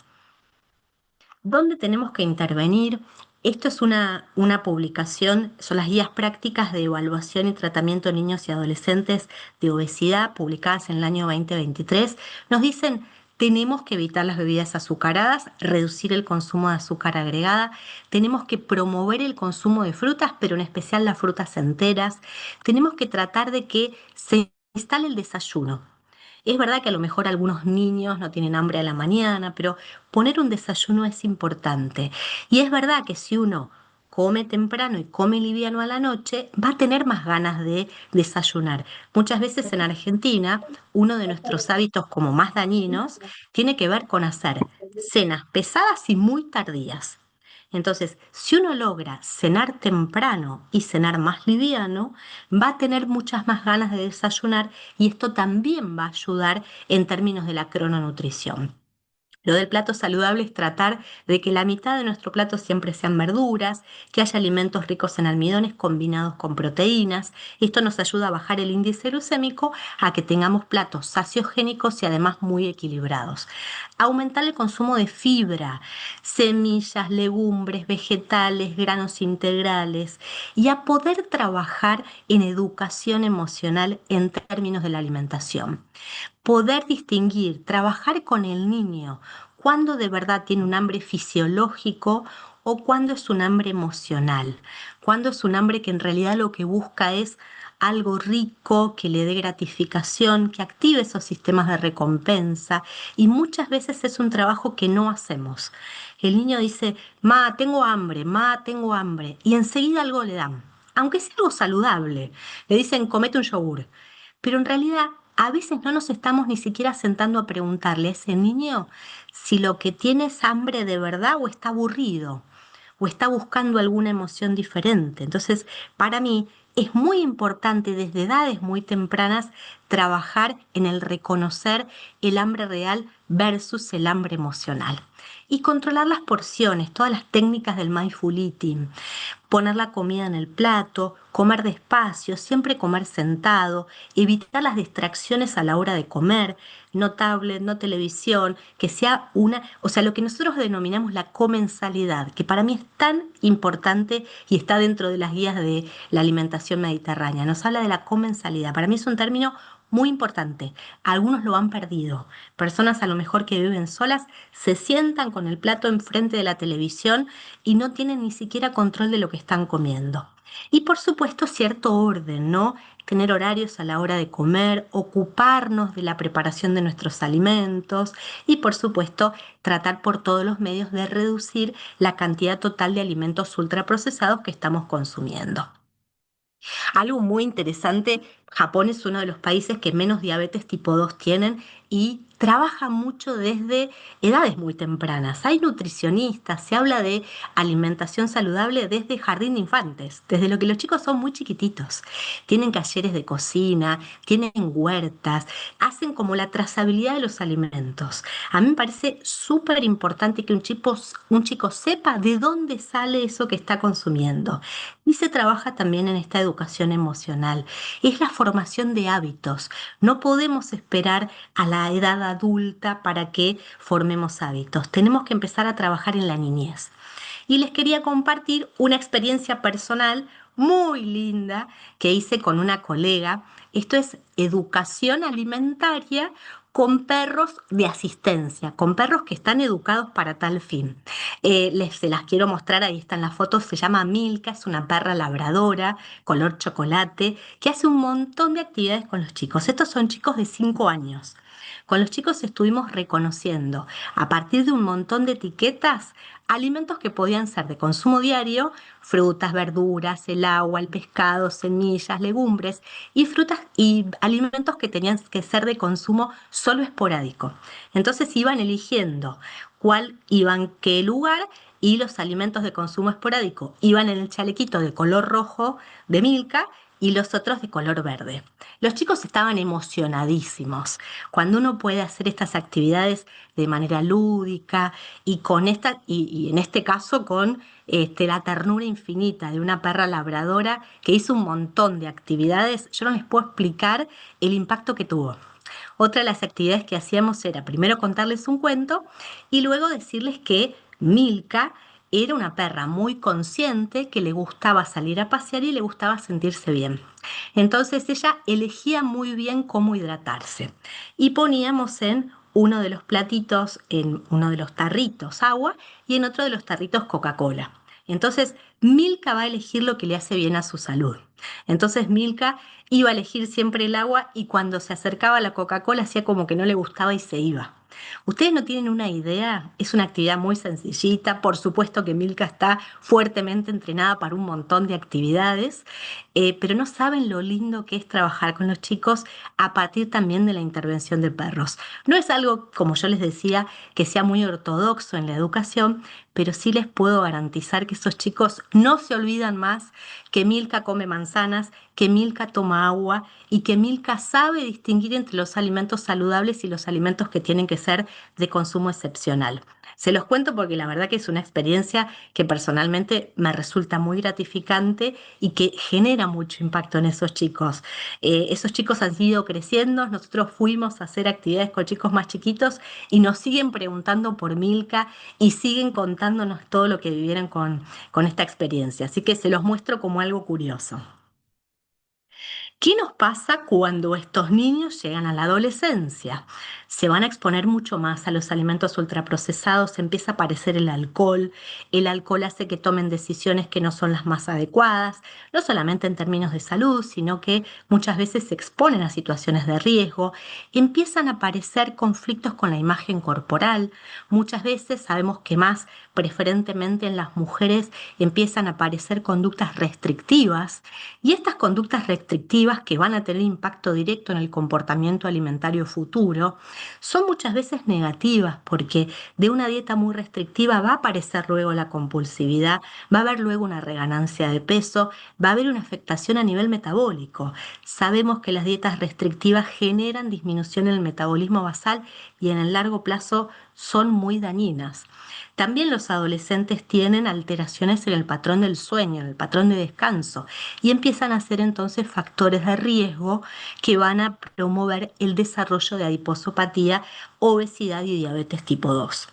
Speaker 2: ¿Dónde tenemos que intervenir? Esto es una publicación, son las guías prácticas de evaluación y tratamiento de niños y adolescentes de obesidad, publicadas en el año 2023. Nos dicen, tenemos que evitar las bebidas azucaradas, reducir el consumo de azúcar agregada, tenemos que promover el consumo de frutas, pero en especial las frutas enteras, tenemos que tratar de que se instale el desayuno. Es verdad que a lo mejor algunos niños no tienen hambre a la mañana, pero poner un desayuno es importante. Y es verdad que si uno come temprano y come liviano a la noche, va a tener más ganas de desayunar. Muchas veces en Argentina, uno de nuestros hábitos como más dañinos tiene que ver con hacer cenas pesadas y muy tardías. Entonces, si uno logra cenar temprano y cenar más liviano, va a tener muchas más ganas de desayunar y esto también va a ayudar en términos de la crononutrición. Lo del plato saludable es tratar de que la mitad de nuestro plato siempre sean verduras, que haya alimentos ricos en almidones combinados con proteínas. Esto nos ayuda a bajar el índice glucémico, a que tengamos platos saciogénicos y además muy equilibrados. Aumentar el consumo de fibra, semillas, legumbres, vegetales, granos integrales y a poder trabajar en educación emocional en términos de la alimentación. Poder distinguir, trabajar con el niño, cuando de verdad tiene un hambre fisiológico o cuando es un hambre emocional, cuando es un hambre que en realidad lo que busca es algo rico, que le dé gratificación, que active esos sistemas de recompensa, y muchas veces es un trabajo que no hacemos. El niño dice, ma, tengo hambre, y enseguida algo le dan, aunque sea algo saludable, le dicen, comete un yogur. Pero en realidad a veces no nos estamos ni siquiera sentando a preguntarle a ese niño si lo que tiene es hambre de verdad o está aburrido o está buscando alguna emoción diferente. Entonces, para mí es muy importante desde edades muy tempranas trabajar en el reconocer el hambre real versus el hambre emocional. Y controlar las porciones, todas las técnicas del mindful eating, poner la comida en el plato, comer despacio, siempre comer sentado, evitar las distracciones a la hora de comer, no tablet, no televisión, que sea o sea, lo que nosotros denominamos la comensalidad, que para mí es tan importante y está dentro de las guías de la alimentación mediterránea. Nos habla de la comensalidad. Para mí es un término muy importante. Algunos lo han perdido. Personas a lo mejor que viven solas se sientan con el plato enfrente de la televisión y no tienen ni siquiera control de lo que están comiendo. Y por supuesto cierto orden, ¿no? Tener horarios a la hora de comer, ocuparnos de la preparación de nuestros alimentos y por supuesto tratar por todos los medios de reducir la cantidad total de alimentos ultraprocesados que estamos consumiendo. Algo muy interesante, Japón es uno de los países que menos diabetes tipo 2 tienen y trabaja mucho desde edades muy tempranas. Hay nutricionistas, se habla de alimentación saludable desde jardín de infantes, desde lo que los chicos son muy chiquititos. Tienen talleres de cocina, tienen huertas, hacen como la trazabilidad de los alimentos. A mí me parece súper importante que un chico sepa de dónde sale eso que está consumiendo. Y se trabaja también en esta educación emocional. Es la formación de hábitos. No podemos esperar a la edad adulta para que formemos hábitos. Tenemos que empezar a trabajar en la niñez. Y les quería compartir una experiencia personal muy linda que hice con una colega. Esto es educación alimentaria con perros de asistencia, con perros que están educados para tal fin. Se las quiero mostrar, ahí están las fotos, se llama Milka, es una perra labradora, color chocolate, que hace un montón de actividades con los chicos. Estos son chicos de 5 años. Con los chicos estuvimos reconociendo, a partir de un montón de etiquetas, alimentos que podían ser de consumo diario, frutas, verduras, el agua, el pescado, semillas, legumbres y frutas y alimentos que tenían que ser de consumo solo esporádico. Entonces iban eligiendo cuál iban qué lugar y los alimentos de consumo esporádico iban en el chalequito de color rojo de Milka y los otros de color verde. Los chicos estaban emocionadísimos. Cuando uno puede hacer estas actividades de manera lúdica y y en este caso con la ternura infinita de una perra labradora que hizo un montón de actividades, yo no les puedo explicar el impacto que tuvo. Otra de las actividades que hacíamos era primero contarles un cuento y luego decirles que Milka era una perra muy consciente que le gustaba salir a pasear y le gustaba sentirse bien. Entonces ella elegía muy bien cómo hidratarse y poníamos en uno de los platitos, en uno de los tarritos agua y en otro de los tarritos Coca-Cola. Entonces Milka va a elegir lo que le hace bien a su salud. Entonces Milka iba a elegir siempre el agua y cuando se acercaba a la Coca-Cola hacía como que no le gustaba y se iba. Ustedes no tienen una idea, es una actividad muy sencillita, por supuesto que Milka está fuertemente entrenada para un montón de actividades, pero no saben lo lindo que es trabajar con los chicos a partir también de la intervención de perros. No es algo, como yo les decía, que sea muy ortodoxo en la educación, pero sí les puedo garantizar que esos chicos no se olvidan más que Milka come manzanas, que Milka toma agua y que Milka sabe distinguir entre los alimentos saludables y los alimentos que tienen que ser de consumo excepcional. Se los cuento porque la verdad que es una experiencia que personalmente me resulta muy gratificante y que genera mucho impacto en esos chicos. Esos chicos han ido creciendo, nosotros fuimos a hacer actividades con chicos más chiquitos y nos siguen preguntando por Milka y siguen contándonos todo lo que vivieron con esta experiencia. Así que se los muestro como algo curioso. ¿Qué nos pasa cuando estos niños llegan a la adolescencia? Se van a exponer mucho más a los alimentos ultraprocesados, empieza a aparecer el alcohol hace que tomen decisiones que no son las más adecuadas, no solamente en términos de salud, sino que muchas veces se exponen a situaciones de riesgo, empiezan a aparecer conflictos con la imagen corporal, muchas veces sabemos que más preferentemente en las mujeres empiezan a aparecer conductas restrictivas y estas conductas restrictivas que van a tener impacto directo en el comportamiento alimentario futuro son muchas veces negativas porque de una dieta muy restrictiva va a aparecer luego la compulsividad, va a haber luego una reganancia de peso, va a haber una afectación a nivel metabólico. Sabemos que las dietas restrictivas generan disminución en el metabolismo basal y en el largo plazo son muy dañinas. También los adolescentes tienen alteraciones en el patrón del sueño, en el patrón de descanso, y empiezan a ser entonces factores de riesgo que van a promover el desarrollo de adiposopatía, obesidad y diabetes tipo 2.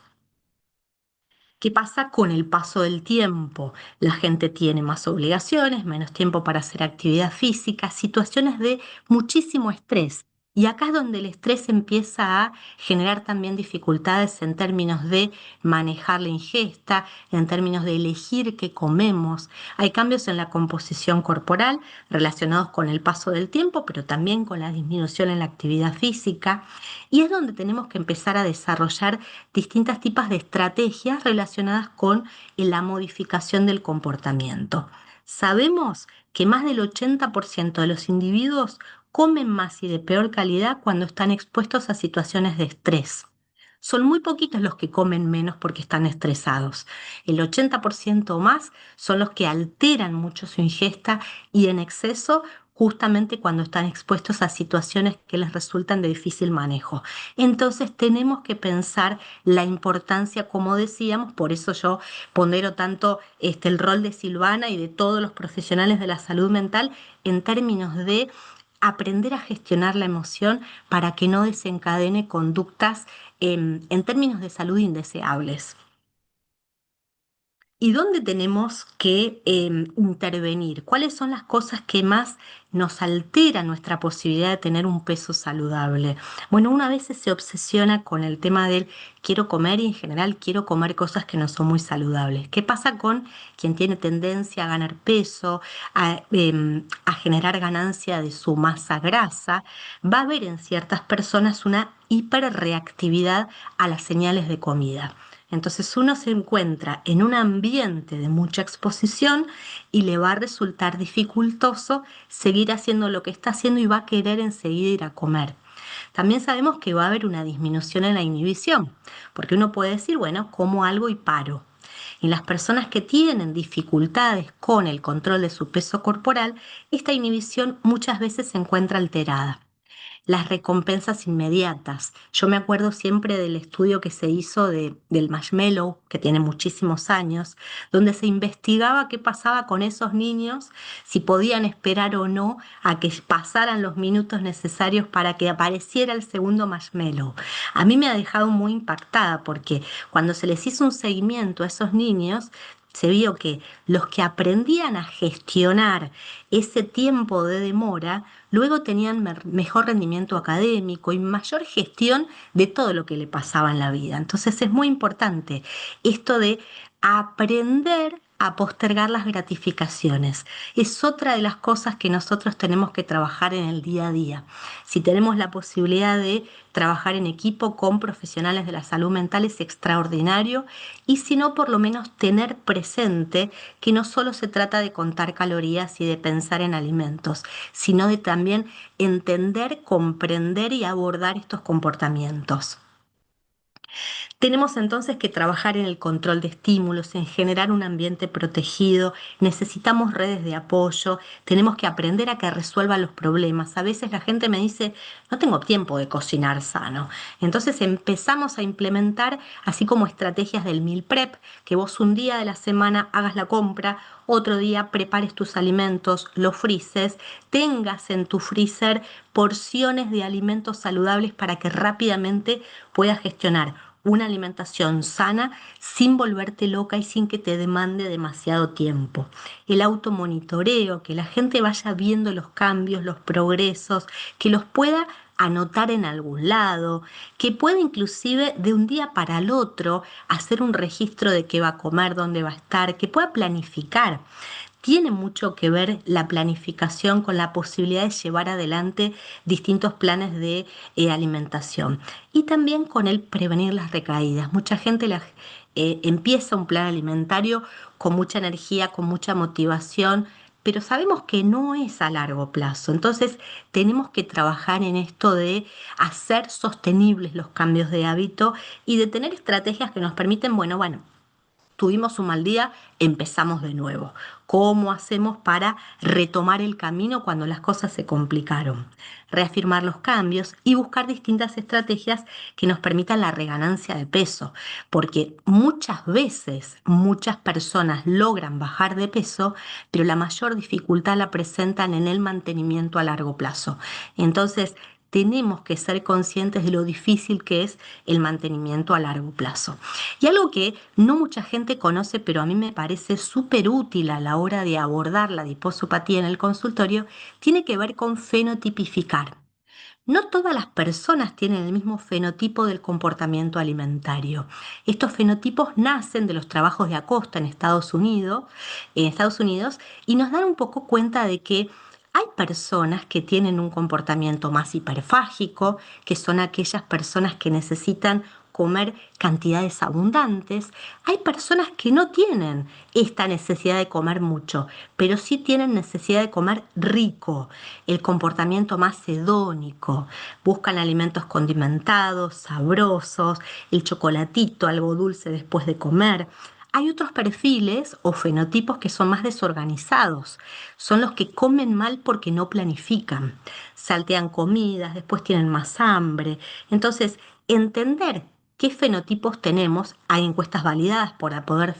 Speaker 2: ¿Qué pasa con el paso del tiempo? La gente tiene más obligaciones, menos tiempo para hacer actividad física, situaciones de muchísimo estrés. Y acá es donde el estrés empieza a generar también dificultades en términos de manejar la ingesta, en términos de elegir qué comemos. Hay cambios en la composición corporal relacionados con el paso del tiempo, pero también con la disminución en la actividad física. Y es donde tenemos que empezar a desarrollar distintas tipos de estrategias relacionadas con la modificación del comportamiento. Sabemos que más del 80% de los individuos comen más y de peor calidad cuando están expuestos a situaciones de estrés. Son muy poquitos los que comen menos porque están estresados. El 80% o más son los que alteran mucho su ingesta y en exceso justamente cuando están expuestos a situaciones que les resultan de difícil manejo. Entonces tenemos que pensar la importancia, como decíamos, por eso yo pondero tanto el rol de Silvana y de todos los profesionales de la salud mental en términos de aprender a gestionar la emoción para que no desencadene conductas en términos de salud indeseables. ¿Y dónde tenemos que intervenir? ¿Cuáles son las cosas que más nos alteran nuestra posibilidad de tener un peso saludable? Bueno, una vez se obsesiona con el tema del quiero comer y en general quiero comer cosas que no son muy saludables. ¿Qué pasa con quien tiene tendencia a ganar peso, a generar ganancia de su masa grasa? Va a haber en ciertas personas una hiperreactividad a las señales de comida. Entonces uno se encuentra en un ambiente de mucha exposición y le va a resultar dificultoso seguir haciendo lo que está haciendo y va a querer enseguida ir a comer. También sabemos que va a haber una disminución en la inhibición, porque uno puede decir, bueno, como algo y paro. Y las personas que tienen dificultades con el control de su peso corporal, esta inhibición muchas veces se encuentra alterada. las recompensas inmediatas. Yo me acuerdo siempre del estudio que se hizo del marshmallow, que tiene muchísimos años, donde se investigaba qué pasaba con esos niños, si podían esperar o no a que pasaran los minutos necesarios para que apareciera el segundo marshmallow. A mí me ha dejado muy impactada porque cuando se les hizo un seguimiento a esos niños, se vio que los que aprendían a gestionar ese tiempo de demora, luego tenían mejor rendimiento académico y mayor gestión de todo lo que le pasaba en la vida. Entonces es muy importante esto de aprender a postergar las gratificaciones. Es otra de las cosas que nosotros tenemos que trabajar en el día a día. Si tenemos la posibilidad de trabajar en equipo con profesionales de la salud mental es extraordinario, y si no, por lo menos tener presente que no solo se trata de contar calorías y de pensar en alimentos, sino de también entender, comprender y abordar estos comportamientos. Tenemos entonces que trabajar en el control de estímulos, en generar un ambiente protegido, necesitamos redes de apoyo, tenemos que aprender a que resuelvan los problemas. A veces la gente me dice, no tengo tiempo de cocinar sano. Entonces empezamos a implementar, así como estrategias del meal prep, que vos un día de la semana hagas la compra, otro día prepares tus alimentos, los frises, tengas en tu freezer porciones de alimentos saludables para que rápidamente puedas gestionar una alimentación sana sin volverte loca y sin que te demande demasiado tiempo. El automonitoreo, que la gente vaya viendo los cambios, los progresos, que los pueda anotar en algún lado, que pueda inclusive de un día para el otro hacer un registro de qué va a comer, dónde va a estar, que pueda planificar. Tiene mucho que ver la planificación con la posibilidad de llevar adelante distintos planes de alimentación y también con el prevenir las recaídas. Mucha gente empieza un plan alimentario con mucha energía, con mucha motivación, pero sabemos que no es a largo plazo. Entonces tenemos que trabajar en esto de hacer sostenibles los cambios de hábito y de tener estrategias que nos permiten, bueno, tuvimos un mal día, empezamos de nuevo. ¿Cómo hacemos para retomar el camino cuando las cosas se complicaron? Reafirmar los cambios y buscar distintas estrategias que nos permitan la reganancia de peso, porque muchas veces muchas personas logran bajar de peso, pero la mayor dificultad la presentan en el mantenimiento a largo plazo. Entonces, tenemos que ser conscientes de lo difícil que es el mantenimiento a largo plazo. Y algo que no mucha gente conoce, pero a mí me parece súper útil a la hora de abordar la adiposopatía en el consultorio, tiene que ver con fenotipificar. No todas las personas tienen el mismo fenotipo del comportamiento alimentario. Estos fenotipos nacen de los trabajos de Acosta en Estados Unidos, y nos dan un poco cuenta de que hay personas que tienen un comportamiento más hiperfágico, que son aquellas personas que necesitan comer cantidades abundantes. Hay personas que no tienen esta necesidad de comer mucho, pero sí tienen necesidad de comer rico, el comportamiento más hedónico. Buscan alimentos condimentados, sabrosos, el chocolatito, algo dulce después de comer. Hay otros perfiles o fenotipos que son más desorganizados. Son los que comen mal porque no planifican. Saltean comidas, después tienen más hambre. Entonces, entender qué fenotipos tenemos, hay encuestas validadas para poder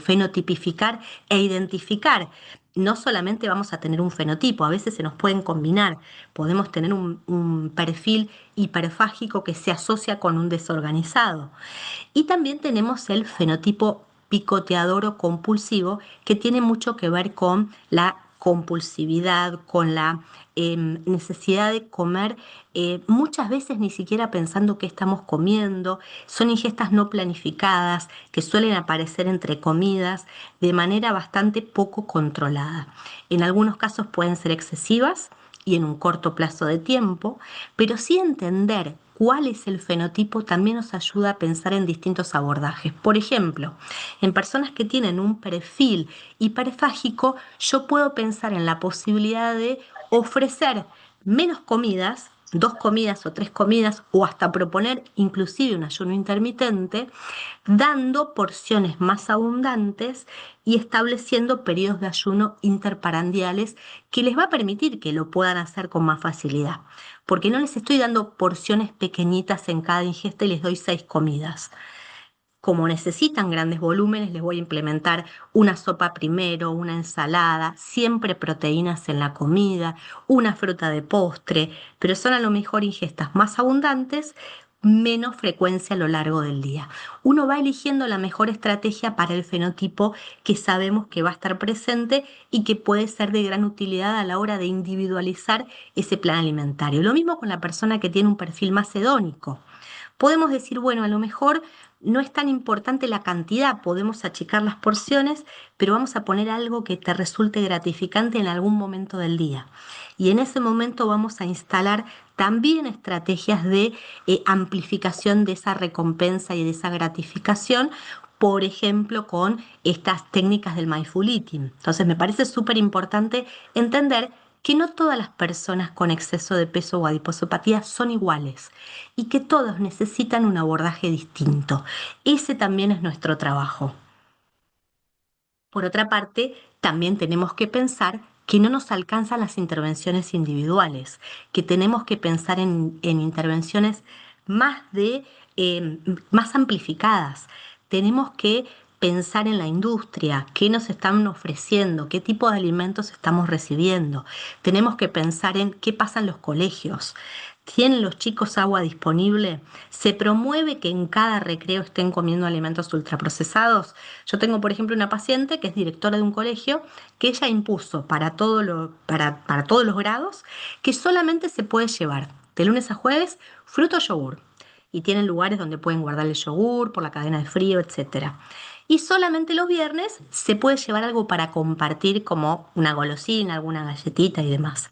Speaker 2: fenotipificar e identificar. No solamente vamos a tener un fenotipo, a veces se nos pueden combinar. Podemos tener un perfil hiperfágico que se asocia con un desorganizado. Y también tenemos el fenotipo picoteador o compulsivo, que tiene mucho que ver con la compulsividad, con la necesidad de comer, muchas veces ni siquiera pensando qué estamos comiendo. Son ingestas no planificadas que suelen aparecer entre comidas de manera bastante poco controlada. En algunos casos pueden ser excesivas y en un corto plazo de tiempo, pero sí entender cuál es el fenotipo también nos ayuda a pensar en distintos abordajes. Por ejemplo, en personas que tienen un perfil hiperfágico, yo puedo pensar en la posibilidad de ofrecer menos comidas, 2 comidas o 3 comidas, o hasta proponer inclusive un ayuno intermitente, dando porciones más abundantes y estableciendo periodos de ayuno interparandiales que les va a permitir que lo puedan hacer con más facilidad. porque no les estoy dando porciones pequeñitas en cada ingesta y les doy 6 comidas. Como necesitan grandes volúmenes, les voy a implementar una sopa primero, una ensalada, siempre proteínas en la comida, una fruta de postre, pero son a lo mejor ingestas más abundantes, menos frecuencia a lo largo del día. Uno va eligiendo la mejor estrategia para el fenotipo que sabemos que va a estar presente y que puede ser de gran utilidad a la hora de individualizar ese plan alimentario. Lo mismo con la persona que tiene un perfil más hedónico. Podemos decir, bueno, a lo mejor no es tan importante la cantidad, podemos achicar las porciones, pero vamos a poner algo que te resulte gratificante en algún momento del día. Y en ese momento vamos a instalar también estrategias de amplificación de esa recompensa y de esa gratificación, por ejemplo, con estas técnicas del mindful eating. Entonces, me parece súper importante entender que no todas las personas con exceso de peso o adiposopatía son iguales y que todos necesitan un abordaje distinto. Ese también es nuestro trabajo. Por otra parte, también tenemos que pensar que no nos alcanzan las intervenciones individuales, que tenemos que pensar en intervenciones más eh, más amplificadas. Tenemos que pensar en la industria, qué nos están ofreciendo, qué tipo de alimentos estamos recibiendo. Tenemos que pensar en qué pasa en los colegios. ¿Tienen los chicos agua disponible? ¿Se promueve que en cada recreo estén comiendo alimentos ultraprocesados? Yo tengo, por ejemplo, una paciente que es directora de un colegio que ella impuso para todos los grados que solamente se puede llevar de lunes a jueves fruto o yogur. Y tienen lugares donde pueden guardar el yogur por la cadena de frío, etcétera. Y solamente los viernes se puede llevar algo para compartir como una golosina, alguna galletita y demás.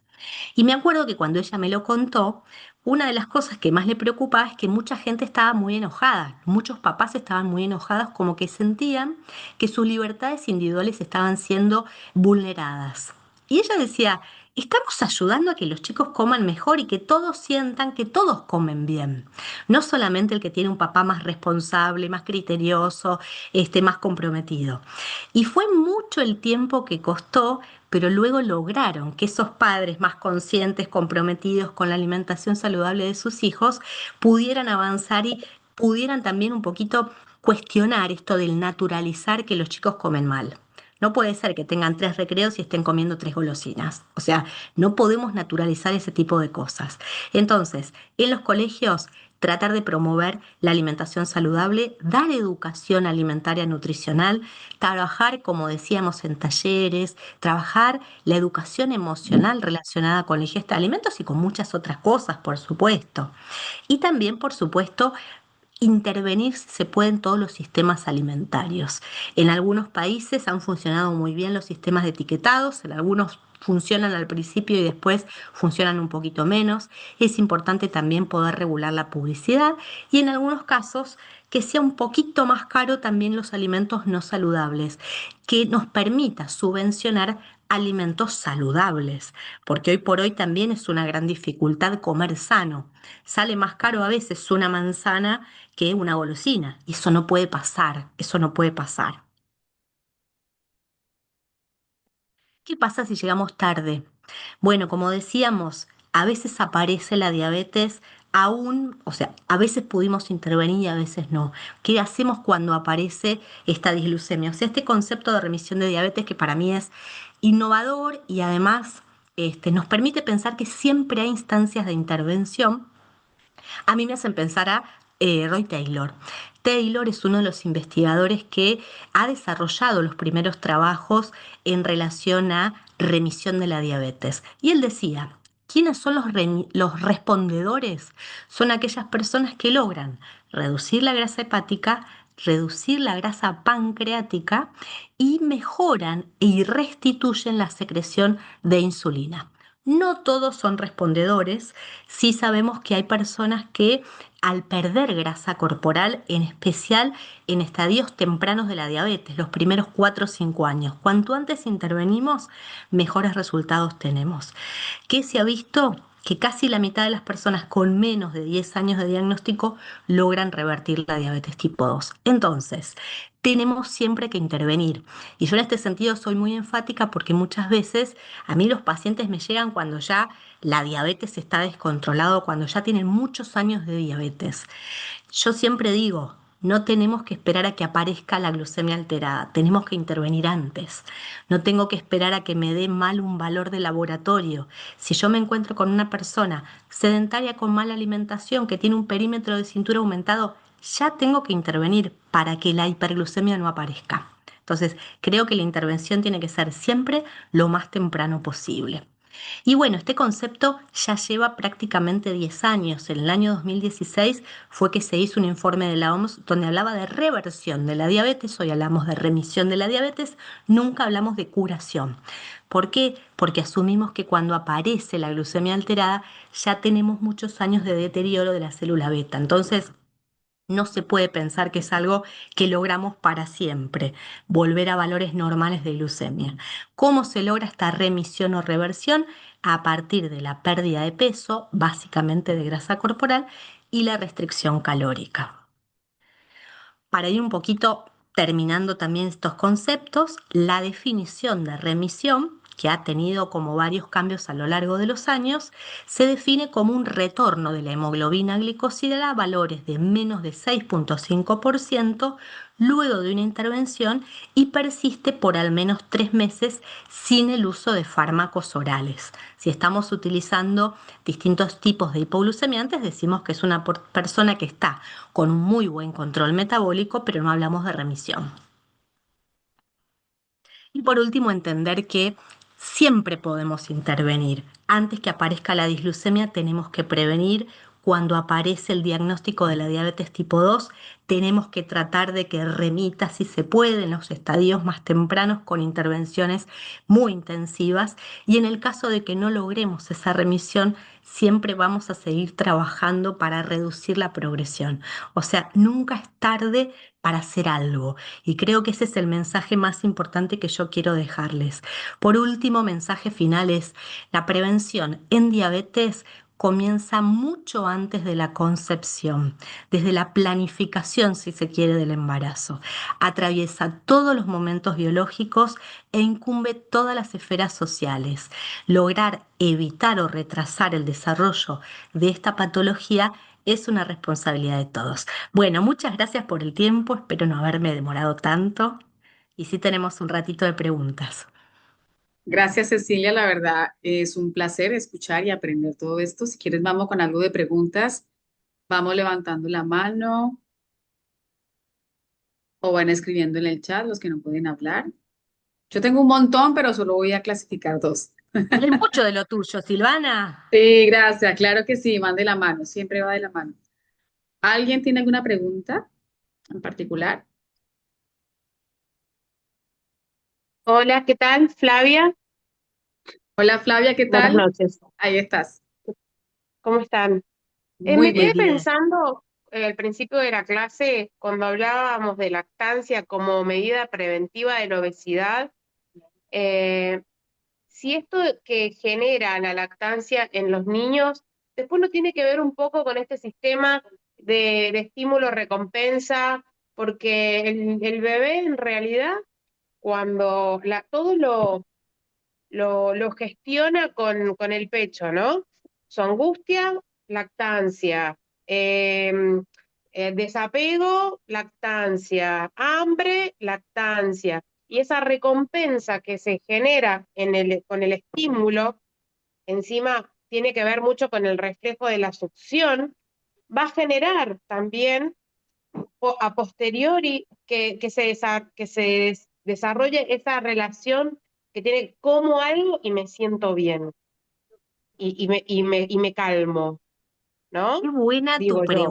Speaker 2: Y me acuerdo que cuando ella me lo contó, una de las cosas que más le preocupaba es que mucha gente estaba muy enojada, muchos papás estaban muy enojados, como que sentían que sus libertades individuales estaban siendo vulneradas. Y ella decía, estamos ayudando a que los chicos coman mejor y que todos sientan que todos comen bien. No solamente el que tiene un papá más responsable, más criterioso, más comprometido. Y fue mucho el tiempo que costó, pero luego lograron que esos padres más conscientes, comprometidos con la alimentación saludable de sus hijos, pudieran avanzar y pudieran también un poquito cuestionar esto del naturalizar que los chicos comen mal. No puede ser que tengan 3 recreos y estén comiendo 3 golosinas. O sea, no podemos naturalizar ese tipo de cosas. Entonces, en los colegios, tratar de promover la alimentación saludable, dar educación alimentaria nutricional, trabajar, como decíamos, en talleres, trabajar la educación emocional relacionada con la ingesta de alimentos y con muchas otras cosas, por supuesto. Y también, por supuesto, intervenir si se puede en todos los sistemas alimentarios. En algunos países han funcionado muy bien los sistemas de etiquetados, en algunos funcionan al principio y después funcionan un poquito menos. Es importante también poder regular la publicidad y en algunos casos que sea un poquito más caro también los alimentos no saludables, que nos permita subvencionar alimentos saludables, porque hoy por hoy también es una gran dificultad comer sano. Sale más caro a veces una manzana que una golosina. Y eso no puede pasar, eso no puede pasar. ¿Qué pasa si llegamos tarde? Bueno, como decíamos, a veces aparece la diabetes aún, o sea, a veces pudimos intervenir y a veces no. ¿Qué hacemos cuando aparece esta disglucemia? O sea, este concepto de remisión de diabetes que para mí es innovador y además nos permite pensar que siempre hay instancias de intervención. A mí me hacen pensar a Roy Taylor. Taylor es uno de los investigadores que ha desarrollado los primeros trabajos en relación a remisión de la diabetes. Y él decía, ¿quiénes son los respondedores? Son aquellas personas que logran reducir la grasa hepática, reducir la grasa pancreática y mejoran y restituyen la secreción de insulina. No todos son respondedores, sí sabemos que hay personas que al perder grasa corporal, en especial en estadios tempranos de la diabetes, los primeros 4 o 5 años, cuanto antes intervenimos, mejores resultados tenemos. ¿Qué se ha visto? que casi la mitad de las personas con menos de 10 años de diagnóstico logran revertir la diabetes tipo 2. Entonces, tenemos siempre que intervenir. Y yo en este sentido soy muy enfática porque muchas veces a mí los pacientes me llegan cuando ya la diabetes está descontrolado, cuando ya tienen muchos años de diabetes. Yo siempre digo, no tenemos que esperar a que aparezca la glucemia alterada, tenemos que intervenir antes. No tengo que esperar a que me dé mal un valor de laboratorio. Si yo me encuentro con una persona sedentaria con mala alimentación que tiene un perímetro de cintura aumentado, ya tengo que intervenir para que la hiperglucemia no aparezca. Entonces, creo que la intervención tiene que ser siempre lo más temprano posible. Y bueno, este concepto ya lleva prácticamente 10 años. En el año 2016 fue que se hizo un informe de la OMS donde hablaba de reversión de la diabetes. Hoy hablamos de remisión de la diabetes, nunca hablamos de curación. ¿Por qué? Porque asumimos que cuando aparece la glucemia alterada ya tenemos muchos años de deterioro de la célula beta. Entonces, no se puede pensar que es algo que logramos para siempre, volver a valores normales de glucemia. ¿Cómo se logra esta remisión o reversión? A partir de la pérdida de peso, básicamente de grasa corporal, y la restricción calórica. Para ir un poquito terminando también estos conceptos, la definición de remisión, que ha tenido como varios cambios a lo largo de los años, se define como un retorno de la hemoglobina glicosídea a valores de menos de 6,5% luego de una intervención y persiste por al menos 3 meses sin el uso de fármacos orales. Si estamos utilizando distintos tipos de hipoglucemia, decimos que es una persona que está con un muy buen control metabólico, pero no hablamos de remisión. Y por último, entender que siempre podemos intervenir. Antes que aparezca la disglucemia, tenemos que prevenir. Cuando aparece el diagnóstico de la diabetes tipo 2, tenemos que tratar de que remita si se puede en los estadios más tempranos con intervenciones muy intensivas. Y en el caso de que no logremos esa remisión, siempre vamos a seguir trabajando para reducir la progresión. O sea, nunca es tarde para hacer algo. Y creo que ese es el mensaje más importante que yo quiero dejarles. Por último, mensaje final es, la prevención en diabetes comienza mucho antes de la concepción, desde la planificación, si se quiere, del embarazo. Atraviesa todos los momentos biológicos e incumbe todas las esferas sociales. Lograr evitar o retrasar el desarrollo de esta patología es una responsabilidad de todos. Bueno, muchas gracias por el tiempo, espero no haberme demorado tanto y sí tenemos un ratito de preguntas.
Speaker 1: Gracias, Cecilia. La verdad es un placer escuchar y aprender todo esto. Si quieres, vamos con algo de preguntas. Vamos levantando la mano o van escribiendo en el chat los que no pueden hablar. Yo tengo un montón, pero solo voy a clasificar dos.
Speaker 2: Hay mucho de lo tuyo, Silvana.
Speaker 1: Sí, gracias. Claro que sí, mande la mano. Siempre va de la mano. ¿Alguien tiene alguna pregunta en particular?
Speaker 4: Hola, ¿qué tal? Flavia.
Speaker 1: Hola, Flavia, ¿qué
Speaker 4: Buenas
Speaker 1: tal?
Speaker 4: noches.
Speaker 1: Ahí estás.
Speaker 4: ¿Cómo están?
Speaker 1: Muy
Speaker 4: Me
Speaker 2: Muy
Speaker 4: quedé
Speaker 1: bien.
Speaker 2: bien.
Speaker 4: pensando al principio de la clase, cuando hablábamos de lactancia como medida preventiva de la obesidad, eh, si esto que genera la lactancia en los niños, después no tiene que ver un poco con este sistema de estímulo-recompensa, porque el bebé en realidad, cuando todo lo gestiona con el pecho, ¿no? Su angustia, lactancia, eh, desapego, lactancia, hambre, lactancia. Y esa recompensa que se genera con el estímulo, encima tiene que ver mucho con el reflejo de la succión, va a generar también a posteriori que se desarrolle esa relación que tiene como algo y me siento bien y me calmo, ¿no? Digo yo.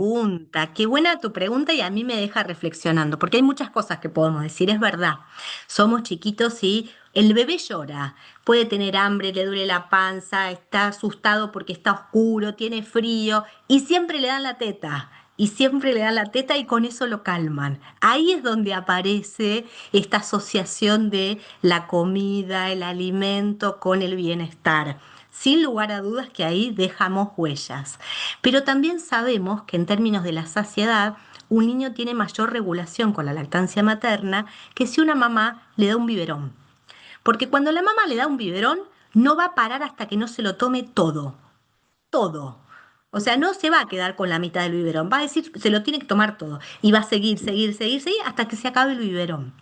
Speaker 2: Qué buena tu pregunta y a mí me deja reflexionando, porque hay muchas cosas que podemos decir, es verdad, somos chiquitos y el bebé llora, puede tener hambre, le duele la panza, está asustado porque está oscuro, tiene frío y siempre le dan la teta. Y siempre le dan la teta y con eso lo calman. Ahí es donde aparece esta asociación de la comida, el alimento con el bienestar. sin lugar a dudas que ahí dejamos huellas. Pero también sabemos que en términos de la saciedad, un niño tiene mayor regulación con la lactancia materna que si una mamá le da un biberón. Porque cuando la mamá le da un biberón, no va a parar hasta que no se lo tome todo, todo. O sea, no se va a quedar con la mitad del biberón, va a decir, se lo tiene que tomar todo. Y va a seguir, seguir, seguir, seguir hasta que se acabe el biberón.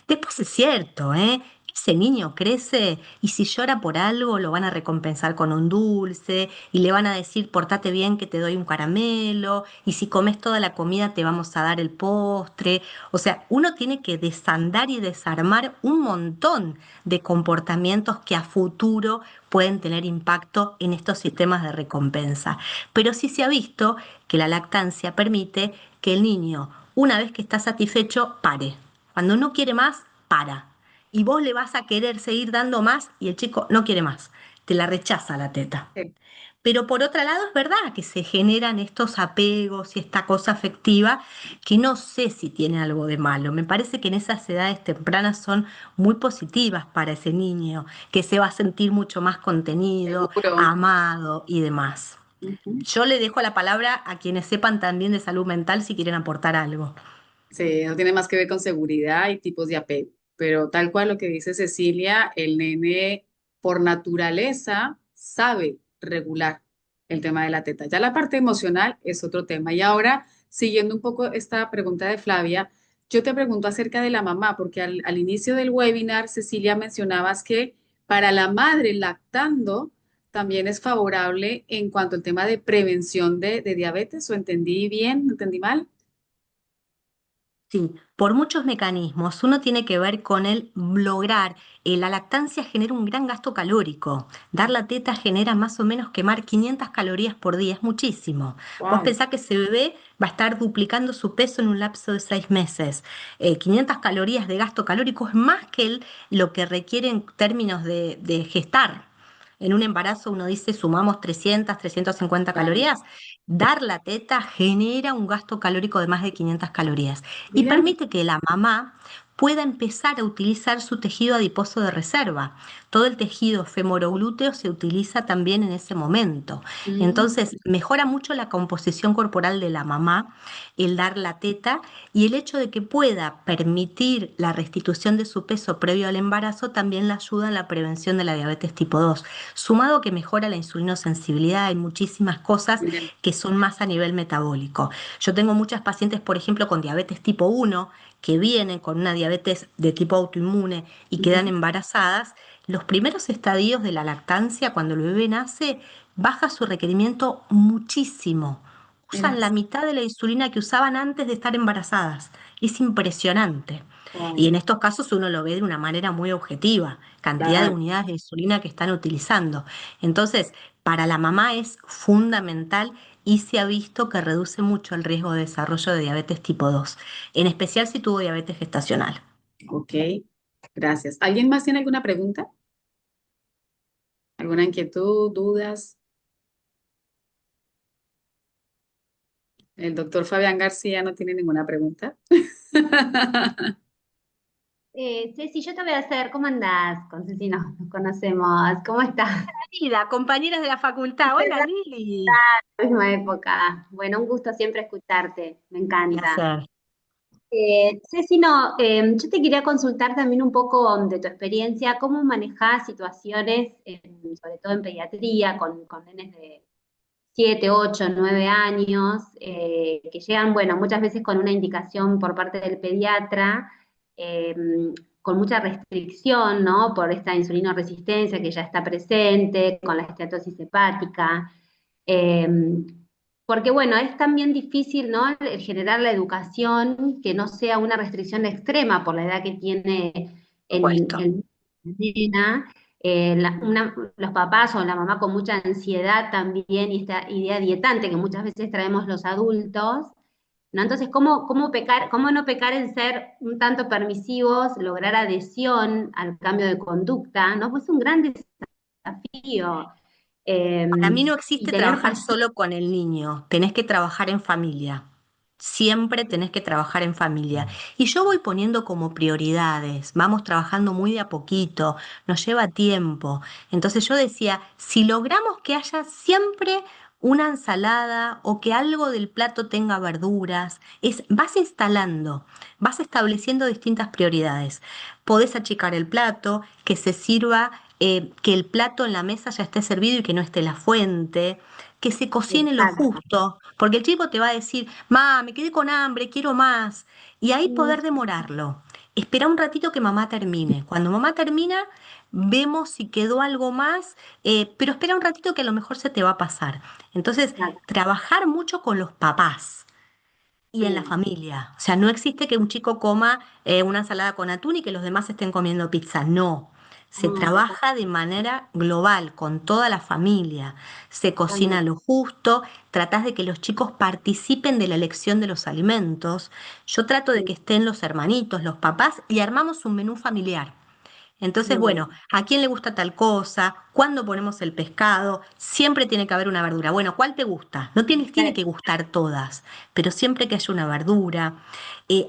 Speaker 2: Después es cierto, ¿eh? Ese niño crece y si llora por algo lo van a recompensar con un dulce y le van a decir portate bien que te doy un caramelo y si comes toda la comida te vamos a dar el postre. O sea, uno tiene que desandar y desarmar un montón de comportamientos que a futuro pueden tener impacto en estos sistemas de recompensa. Pero sí se ha visto que la lactancia permite que el niño, una vez que está satisfecho, pare. Cuando no quiere más, para. Y vos le vas a querer seguir dando más y el chico no quiere más. Te la rechaza la teta.
Speaker 1: Sí.
Speaker 2: Pero por otro lado es verdad que se generan estos apegos y esta cosa afectiva que no sé si tiene algo de malo. Me parece que en esas edades tempranas son muy positivas para ese niño, que se va a sentir mucho más contenido,
Speaker 1: Seguro.
Speaker 2: amado y demás.
Speaker 1: Ujú.
Speaker 2: Yo le dejo la palabra a quienes sepan también de salud mental si quieren aportar algo.
Speaker 1: Sí, no tiene más que ver con seguridad y tipos de apego, pero tal cual lo que dice Cecilia, el nene por naturaleza sabe regular el tema de la teta. Ya la parte emocional es otro tema. Y ahora, siguiendo un poco esta pregunta de Flavia, yo te pregunto acerca de la mamá, porque al inicio del webinar, Cecilia, mencionabas que para la madre lactando también es favorable en cuanto al tema de prevención de diabetes, ¿o entendí bien? ¿Entendí mal?
Speaker 2: Sí, por muchos mecanismos. Uno tiene que ver con el lograr. La lactancia genera un gran gasto calórico. Dar la teta genera más o menos quemar 500 calorías por día, es muchísimo. Vos
Speaker 1: Wow.
Speaker 2: pensás que ese bebé va a estar duplicando su peso en un lapso de 6 meses. 500 calorías de gasto calórico es más que lo que requiere en términos de gestar. En un embarazo uno dice sumamos 300, 350
Speaker 1: Claro.
Speaker 2: calorías. Dar la teta genera un gasto calórico de más de 500 calorías y
Speaker 1: Mira.
Speaker 2: permite que la mamá pueda empezar a utilizar su tejido adiposo de reserva. Todo el tejido femoroglúteo se utiliza también en ese momento.
Speaker 1: Mm,
Speaker 2: Entonces, mejora mucho la composición corporal de la mamá el dar la teta y el hecho de que pueda permitir la restitución de su peso previo al embarazo también la ayuda en la prevención de la diabetes tipo 2. Sumado a que mejora la insulinosensibilidad, hay muchísimas cosas
Speaker 1: mira.
Speaker 2: que son más a nivel metabólico. Yo tengo muchas pacientes, por ejemplo, con diabetes tipo 1, que vienen con una diabetes de tipo autoinmune y quedan
Speaker 1: Ujú.
Speaker 2: embarazadas. Los primeros estadios de la lactancia, cuando el bebé nace, baja su requerimiento muchísimo.
Speaker 1: Mira.
Speaker 2: Usan la mitad de la insulina que usaban antes de estar embarazadas. Es impresionante. Y
Speaker 1: Wow.
Speaker 2: en estos casos uno lo ve de una manera muy objetiva, cantidad de
Speaker 1: Claro.
Speaker 2: unidades de insulina que están utilizando. Entonces, para la mamá es fundamental y se ha visto que reduce mucho el riesgo de desarrollo de diabetes tipo 2, en especial si tuvo diabetes gestacional.
Speaker 1: Ok. Gracias. ¿Alguien más tiene alguna pregunta? ¿Alguna inquietud, dudas? El doctor Fabián García no tiene ninguna pregunta.
Speaker 5: Ceci, yo te voy a hacer, ¿cómo andás? Con Ceci nos conocemos, ¿cómo estás?
Speaker 2: Querida, compañeras de la facultad, hola
Speaker 5: ¿Verdad?
Speaker 2: Lili.
Speaker 5: Misma época. Bueno, un gusto siempre escucharte, me encanta.
Speaker 2: Placer.
Speaker 5: Ceci, no, yo te quería consultar también un poco de tu experiencia, cómo manejás situaciones, sobre todo en pediatría, con nenes de 7, 8, 9 años, que llegan, bueno, muchas veces con una indicación por parte del pediatra, eh, con mucha restricción, ¿no? Por esta insulinoresistencia que ya está presente, con la esteatosis hepática. eh, Porque, bueno, es también difícil, ¿no? El generar la educación que no sea una restricción extrema por la edad que tiene
Speaker 2: Supuesto.
Speaker 5: el nena, los papás o la mamá con mucha ansiedad también y esta idea dietante que muchas veces traemos los adultos, ¿no? Entonces, cómo no pecar en ser un tanto permisivos, lograr adhesión al cambio de conducta, ¿no? Pues es un gran desafío.
Speaker 2: Para mí no
Speaker 5: Y
Speaker 2: existe
Speaker 5: tener
Speaker 2: trabajar
Speaker 5: paciencia.
Speaker 2: solo con el niño, tenés que trabajar en familia. siempre tenés que trabajar en familia. Y yo voy poniendo como prioridades, vamos trabajando muy de a poquito, nos lleva tiempo. Entonces yo decía, si logramos que haya siempre una ensalada o que algo del plato tenga verduras, vas instalando, vas estableciendo distintas prioridades. Podés achicar el plato, que se sirva, que el plato en la mesa ya esté servido y que no esté la fuente, que se cocine lo
Speaker 5: Exacto.
Speaker 2: justo, porque el chico te va a decir, ma, me quedé con hambre, quiero más. Y ahí
Speaker 5: Mm,
Speaker 2: poder demorarlo. Espera un ratito que mamá termine. Cuando mamá termina, vemos si quedó algo más, pero espera un ratito que a lo mejor se te va a pasar. Entonces,
Speaker 5: exacto.
Speaker 2: trabajar mucho con los papás y en la
Speaker 5: Sí.
Speaker 2: familia. O sea, no existe que un chico coma una ensalada con atún y que los demás estén comiendo pizza. No. Se
Speaker 5: No, total-
Speaker 2: trabaja de manera global, con toda la familia. Se cocina
Speaker 5: totalmente.
Speaker 2: lo justo, tratás de que los chicos participen de la elección de los alimentos. Yo trato de
Speaker 5: Sí,
Speaker 2: que estén los hermanitos, los papás, y armamos un menú familiar. Entonces,
Speaker 5: muy
Speaker 2: bueno,
Speaker 5: bien.
Speaker 2: ¿a quién le gusta tal cosa? ¿Cuándo ponemos el pescado? Siempre tiene que haber una verdura. Bueno, ¿cuál te gusta? No tiene que gustar todas, pero siempre que haya una verdura.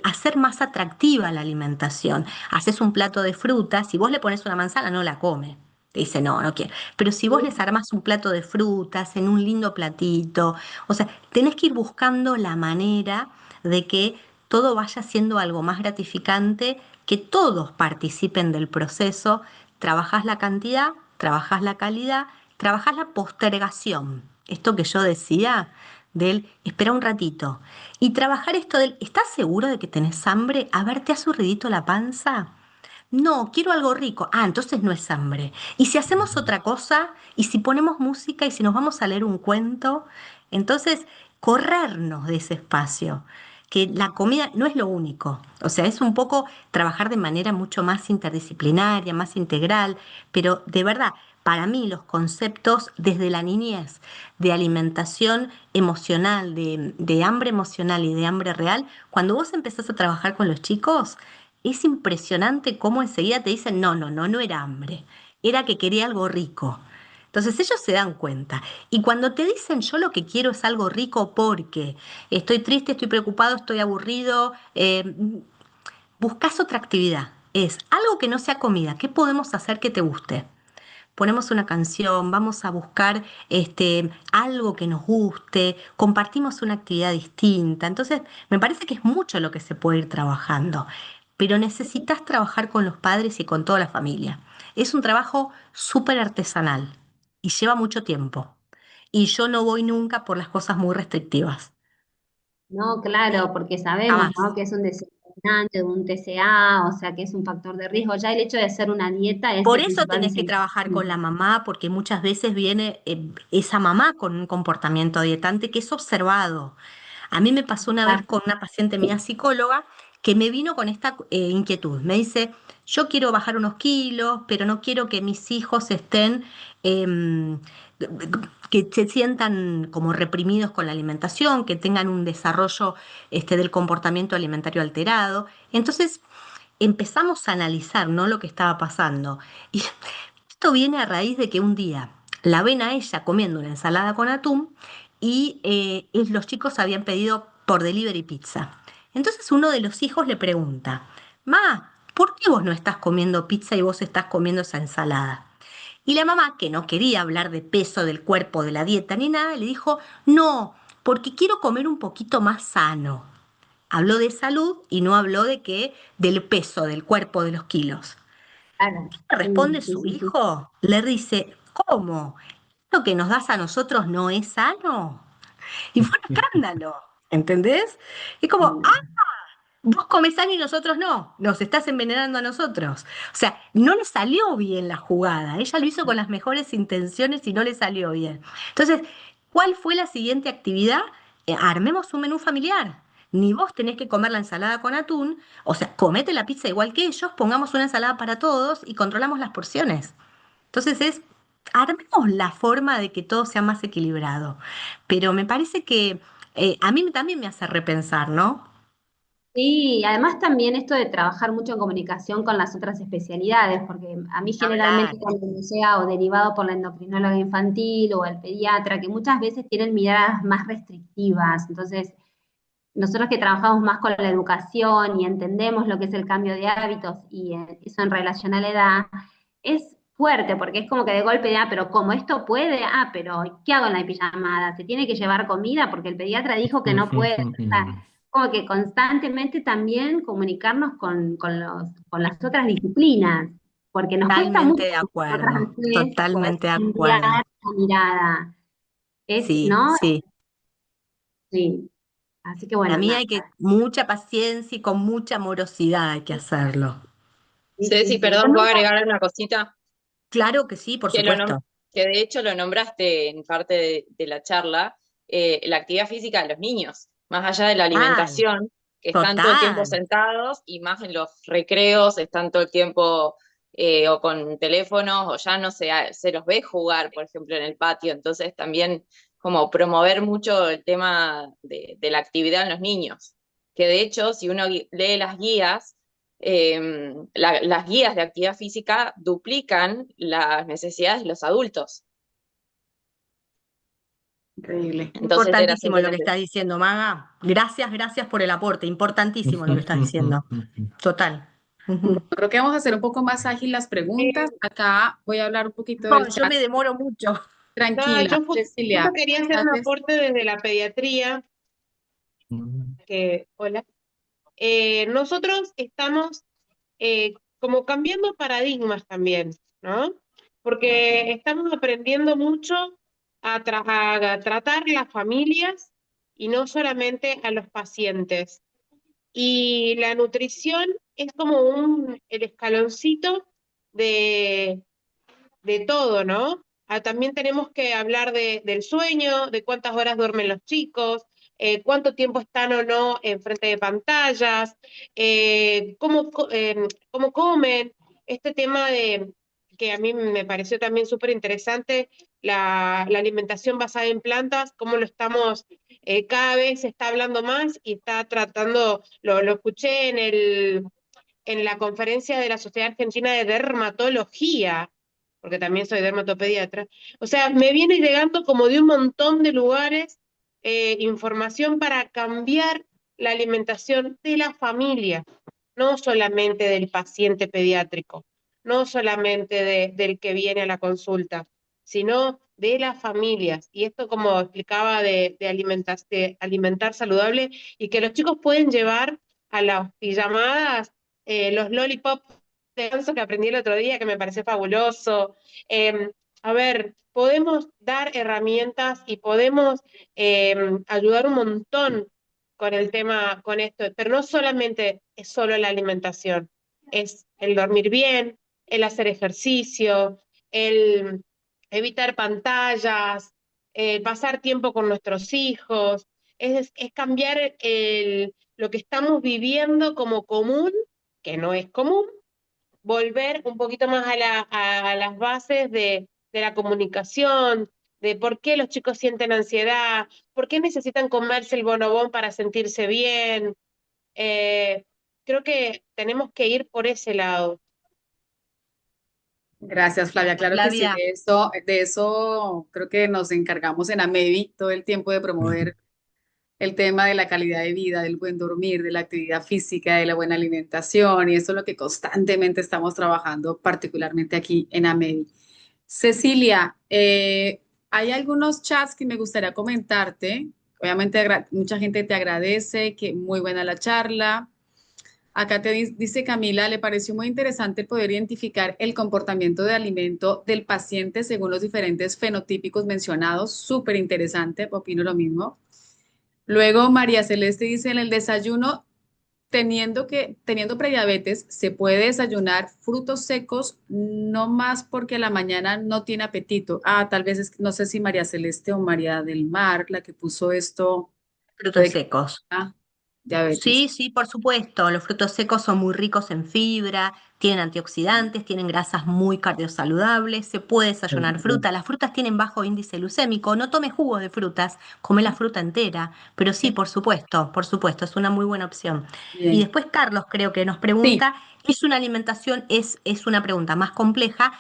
Speaker 2: Hacer más atractiva la alimentación. Haces un plato de frutas, si vos le pones una manzana, no la come. Te dice, no, no quiero. Pero si vos les armás un plato de frutas en un lindo platito, o sea, tenés que ir buscando la manera de que todo vaya siendo algo más gratificante, que todos participen del proceso, trabajás la cantidad, trabajás la calidad, trabajás la postergación. Esto que yo decía del espera un ratito. Y trabajar esto del ¿estás seguro de que tenés hambre? A ver, ¿te hace un ruidito la panza? No, quiero algo rico. Ah, entonces no es hambre. ¿Y si hacemos otra cosa? ¿Y si ponemos música? ¿Y si nos vamos a leer un cuento? Entonces, corrernos de ese espacio, que la comida no es lo único. O sea, es un poco trabajar de manera mucho más interdisciplinaria, más integral, pero de verdad, para mí los conceptos desde la niñez de alimentación emocional, de hambre emocional y de hambre real, cuando vos empezás a trabajar con los chicos, es impresionante cómo enseguida te dicen, no, no, no, no era hambre, era que quería algo rico. Entonces ellos se dan cuenta. Y cuando te dicen, yo lo que quiero es algo rico porque estoy triste, estoy preocupado, estoy aburrido, buscas otra actividad. Es algo que no sea comida. ¿Qué podemos hacer que te guste? Ponemos una canción, vamos a buscar algo que nos guste, compartimos una actividad distinta. Entonces, me parece que es mucho lo que se puede ir trabajando, pero necesitas trabajar con los padres y con toda la familia. Es un trabajo súper artesanal y lleva mucho tiempo. Y yo no voy nunca por las cosas muy restrictivas.
Speaker 5: No, claro, porque sabemos, ¿no?
Speaker 2: Jamás.
Speaker 5: Que es un desencadenante, un TCA, o sea, que es un factor de riesgo. Ya el hecho de hacer una dieta es
Speaker 2: Por
Speaker 5: el
Speaker 2: eso
Speaker 5: principal
Speaker 2: tenés que trabajar con la
Speaker 5: desencadenante.
Speaker 2: mamá, porque muchas veces viene esa mamá con un comportamiento dietante que es observado. A mí me pasó una vez
Speaker 5: Exacto.
Speaker 2: con una paciente mía psicóloga que me vino con esta inquietud. Me dice, yo quiero bajar unos kilos, pero no quiero que mis hijos estén, em, que se sientan como reprimidos con la alimentación, que tengan un desarrollo del comportamiento alimentario alterado. Entonces empezamos a analizar, ¿no? Lo que estaba pasando. Y esto viene a raíz de que un día la ven a ella comiendo una ensalada con atún y los chicos habían pedido por delivery pizza. Entonces uno de los hijos le pregunta, Ma, ¿por qué vos no estás comiendo pizza y vos estás comiendo esa ensalada? Y la mamá, que no quería hablar de peso del cuerpo, de la dieta ni nada, le dijo, no, porque quiero comer un poquito más sano. Habló de salud y no habló de que del peso del cuerpo, de los kilos.
Speaker 5: Claro.
Speaker 2: ¿Qué responde
Speaker 5: Sí, sí,
Speaker 2: su
Speaker 5: sí, sí.
Speaker 2: hijo? Le dice, ¿cómo? ¿Lo que nos das a nosotros no es sano? Y fue un escándalo, ¿entendés? Es como, ah, vos comés sano y nosotros no, nos estás envenenando a nosotros. O sea, no le salió bien la jugada, ella lo hizo con las mejores intenciones y no le salió bien. Entonces, ¿cuál fue la siguiente actividad? Armemos un menú familiar. Ni vos tenés que comer la ensalada con atún, o sea, comete la pizza igual que ellos, pongamos una ensalada para todos y controlamos las porciones. Entonces armemos la forma de que todo sea más equilibrado. Pero me parece que a mí también me hace repensar, ¿no?
Speaker 5: Sí, además también esto de trabajar mucho en comunicación con las otras especialidades, porque a mí
Speaker 2: Hablar.
Speaker 5: generalmente cuando me llega o derivado por la endocrinóloga infantil o el pediatra, que muchas veces tienen miradas más restrictivas, entonces nosotros que trabajamos más con la educación y entendemos lo que es el cambio de hábitos y eso en relación a la edad, es fuerte porque es como que de golpe, pero como esto puede, pero ¿qué hago en la pijamada? ¿Se tiene que llevar comida? Porque el pediatra dijo que no puede. O sea, como que constantemente también comunicarnos con las otras disciplinas, porque nos cuesta
Speaker 2: Totalmente
Speaker 5: mucho
Speaker 2: de
Speaker 5: nosotras
Speaker 2: acuerdo,
Speaker 5: mujeres poder
Speaker 2: totalmente de
Speaker 5: cambiar
Speaker 2: acuerdo.
Speaker 5: la mirada.
Speaker 2: Sí,
Speaker 5: ¿No?
Speaker 2: sí.
Speaker 5: Sí. Así que
Speaker 2: Para
Speaker 5: bueno,
Speaker 2: mí
Speaker 5: nada.
Speaker 2: hay que mucha paciencia y con mucha amorosidad hay que hacerlo.
Speaker 5: Sí, sí,
Speaker 6: Ceci,
Speaker 5: sí.
Speaker 6: perdón, ¿puedo agregar una cosita?
Speaker 2: Claro que sí, por
Speaker 6: Que,
Speaker 2: supuesto.
Speaker 6: que de hecho lo nombraste en parte de la charla, la actividad física de los niños, más allá de la
Speaker 2: Total,
Speaker 6: alimentación, que están todo el tiempo
Speaker 2: total.
Speaker 6: sentados y más en los recreos, están todo el tiempo o con teléfonos o ya no se los ve jugar, por ejemplo, en el patio. Entonces también como promover mucho el tema de la actividad en los niños, que de hecho si uno lee las guías, las guías de actividad física duplican las necesidades de los adultos.
Speaker 1: Increíble.
Speaker 6: Entonces era
Speaker 2: Importantísimo lo que
Speaker 6: simplemente
Speaker 2: estás diciendo, Maga. Gracias, gracias por el aporte. Importantísimo lo que estás diciendo. Total.
Speaker 1: Bueno,
Speaker 2: Ujú.
Speaker 1: creo que vamos a hacer un poco más ágil las preguntas. Acá voy a hablar un poquito del
Speaker 2: Yo
Speaker 1: chat.
Speaker 2: me demoro mucho.
Speaker 4: No,
Speaker 1: Tranquila,
Speaker 4: yo justo
Speaker 1: Cecilia.
Speaker 4: quería hacer
Speaker 1: Tal
Speaker 4: un
Speaker 1: vez
Speaker 4: aporte desde la pediatría, hola. Nosotros estamos como cambiando paradigmas también, ¿no? Porque estamos aprendiendo mucho a tratar las familias y no solamente a los pacientes. Y la nutrición es como el escaloncito de, de todo, ¿no? También tenemos que hablar del sueño, de cuántas horas duermen los chicos, cuánto tiempo están o no enfrente de pantallas, cómo comen. Este tema que a mí me pareció también súper interesante, la alimentación basada en plantas, cómo lo estamos, cada vez se está hablando más y está tratando, lo escuché en la conferencia de la Sociedad Argentina de Dermatología, porque también soy dermatopediatra. O sea, me viene llegando como de un montón de lugares información para cambiar la alimentación de la familia, no solamente del paciente pediátrico, no solamente del que viene a la consulta, sino de las familias. Y esto, como explicaba, de alimentar saludable y que los chicos pueden llevar a las pijamadas los lollipops de ganso que aprendí el otro día, que me pareció fabuloso. Eh, a ver, podemos dar herramientas y podemos ayudar un montón con el tema, con esto, pero no solamente es solo la alimentación, es el dormir bien, el hacer ejercicio, el evitar pantallas, el pasar tiempo con nuestros hijos, es cambiar lo que estamos viviendo como común, que no es común, volver un poquito más a las bases de la comunicación, de por qué los chicos sienten ansiedad, por qué necesitan comerse el bonobón para sentirse bien. Eh, Creo que tenemos que ir por ese lado.
Speaker 1: gracias, Flavia. Claro que sí,
Speaker 2: Flavia,
Speaker 1: de eso creo que nos encargamos en AMEVI todo el tiempo de promover el tema de la calidad de vida, del buen dormir, de la actividad física, de la buena alimentación, y eso es lo que constantemente estamos trabajando, particularmente aquí en AMEVI. Cecilia, hay algunos chats que me gustaría comentarte. Obviamente mucha gente te agradece, que muy buena la charla. Acá te dice Camila, le pareció muy interesante poder identificar el comportamiento de alimento del paciente según los diferentes fenotípicos mencionados. Súper interesante, opino lo mismo. Luego María Celeste dice, en el desayuno, teniendo prediabetes, se puede desayunar frutos secos, no más porque a la mañana no tiene apetito. Ah, tal vez no sé si María Celeste o María del Mar, la que puso esto,
Speaker 2: frutos
Speaker 1: puede que
Speaker 2: secos.
Speaker 1: tenga diabetes.
Speaker 2: Sí, sí, por supuesto. Los frutos secos son muy ricos en fibra, tienen antioxidantes, tienen grasas muy cardiosaludables, se puede desayunar fruta. Las frutas tienen bajo índice glucémico. No tomes jugos de frutas, come la fruta entera. Pero sí, por supuesto, es una muy buena opción. Y
Speaker 1: Bien.
Speaker 2: después Carlos creo que nos
Speaker 1: Sí,
Speaker 2: pregunta, ¿es una alimentación? Es una pregunta más compleja.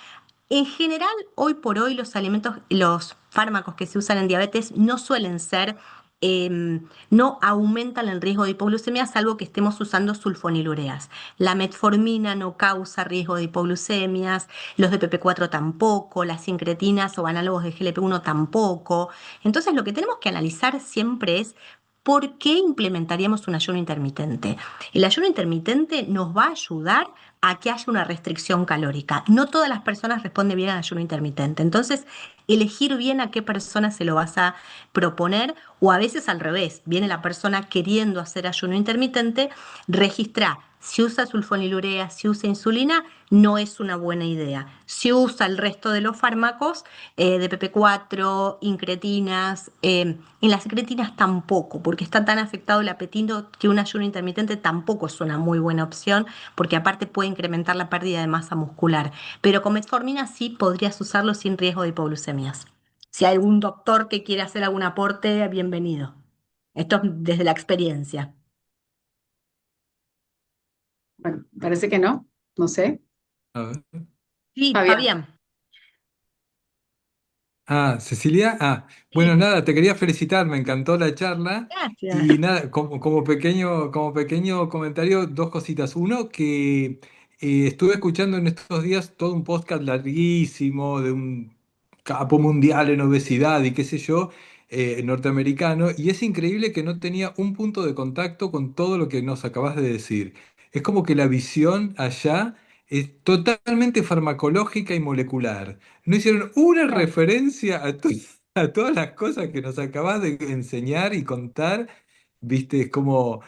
Speaker 2: En general, hoy por hoy los alimentos, los fármacos que se usan en diabetes no suelen ser no aumentan el riesgo de hipoglucemia, salvo que estemos usando sulfonilureas. La metformina no causa riesgo de hipoglucemias, los de PP4 tampoco, las sincretinas o análogos de GLP-1 tampoco. Entonces, lo que tenemos que analizar siempre es por qué implementaríamos un ayuno intermitente. El ayuno intermitente nos va a ayudar a que haya una restricción calórica. No todas las personas responden bien al ayuno intermitente. Entonces, elegir bien a qué persona se lo vas a proponer, o a veces al revés, viene la persona queriendo hacer ayuno intermitente, registra si usa sulfonilurea, si usa insulina, no es una buena idea. Si usa el resto de los fármacos, de PP4, incretinas, en las incretinas tampoco, porque está tan afectado el apetito que un ayuno intermitente tampoco es una muy buena opción, porque aparte puede incrementar la pérdida de masa muscular. Pero con metformina sí podrías usarlo sin riesgo de hipoglucemias. Si hay algún doctor que quiere hacer algún aporte, bienvenido. Esto es desde la experiencia.
Speaker 1: Bueno, parece que no, no sé.
Speaker 7: A ver.
Speaker 2: Sí,
Speaker 1: Fabián.
Speaker 2: Fabián.
Speaker 7: Cecilia. Bueno,
Speaker 2: Sí,
Speaker 7: nada, te quería felicitar, me encantó la charla.
Speaker 2: gracias.
Speaker 7: Y nada, como pequeño comentario, dos cositas. Uno, que estuve escuchando en estos días todo un podcast larguísimo de un capo mundial en obesidad y qué sé yo, norteamericano, y es increíble que no tenía un punto de contacto con todo lo que nos acabas de decir. Es como que la visión allá es totalmente farmacológica y molecular. No hicieron una
Speaker 2: Claro.
Speaker 7: referencia a todas las cosas que nos acabas de enseñar y contar. Viste, es como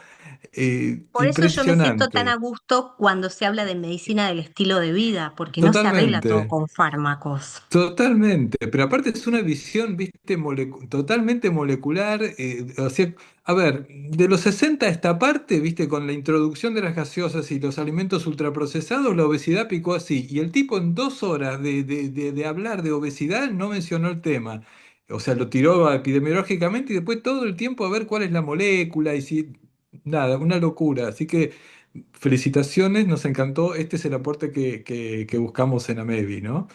Speaker 2: Por eso yo me siento tan a
Speaker 7: impresionante.
Speaker 2: gusto cuando se habla de medicina del estilo de vida, porque no se arregla todo
Speaker 7: Totalmente.
Speaker 2: con fármacos.
Speaker 7: Totalmente, pero aparte es una visión, viste, totalmente molecular. O sea, a ver, de los 60 a esta parte, viste, con la introducción de las gaseosas y los alimentos ultraprocesados, la obesidad picó así. Y el tipo en 2 horas de hablar de obesidad no mencionó el tema. O sea, lo tiró epidemiológicamente y después todo el tiempo a ver cuál es la molécula y si... Nada, una locura. Así que felicitaciones, nos encantó. Este es el aporte que buscamos en Amevi, ¿no?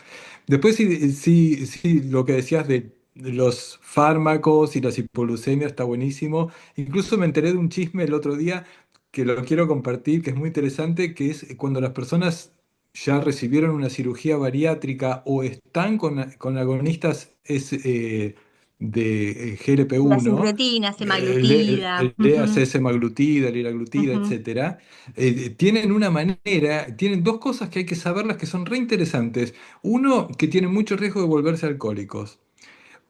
Speaker 7: Después sí, sí, sí, lo que decías de los fármacos y las hipoglucemias está buenísimo. Incluso me enteré de un chisme el otro día que lo quiero compartir, que es muy interesante, que es cuando las personas ya recibieron una cirugía bariátrica o están con agonistas de
Speaker 2: La
Speaker 7: GLP-1,
Speaker 2: sincretina, semaglutida.
Speaker 7: el
Speaker 2: Ujú,
Speaker 7: EAC-semaglutida, liraglutida,
Speaker 2: ujú.
Speaker 7: etcétera, tienen dos cosas que hay que saberlas que son re interesantes. Uno, que tienen mucho riesgo de volverse alcohólicos,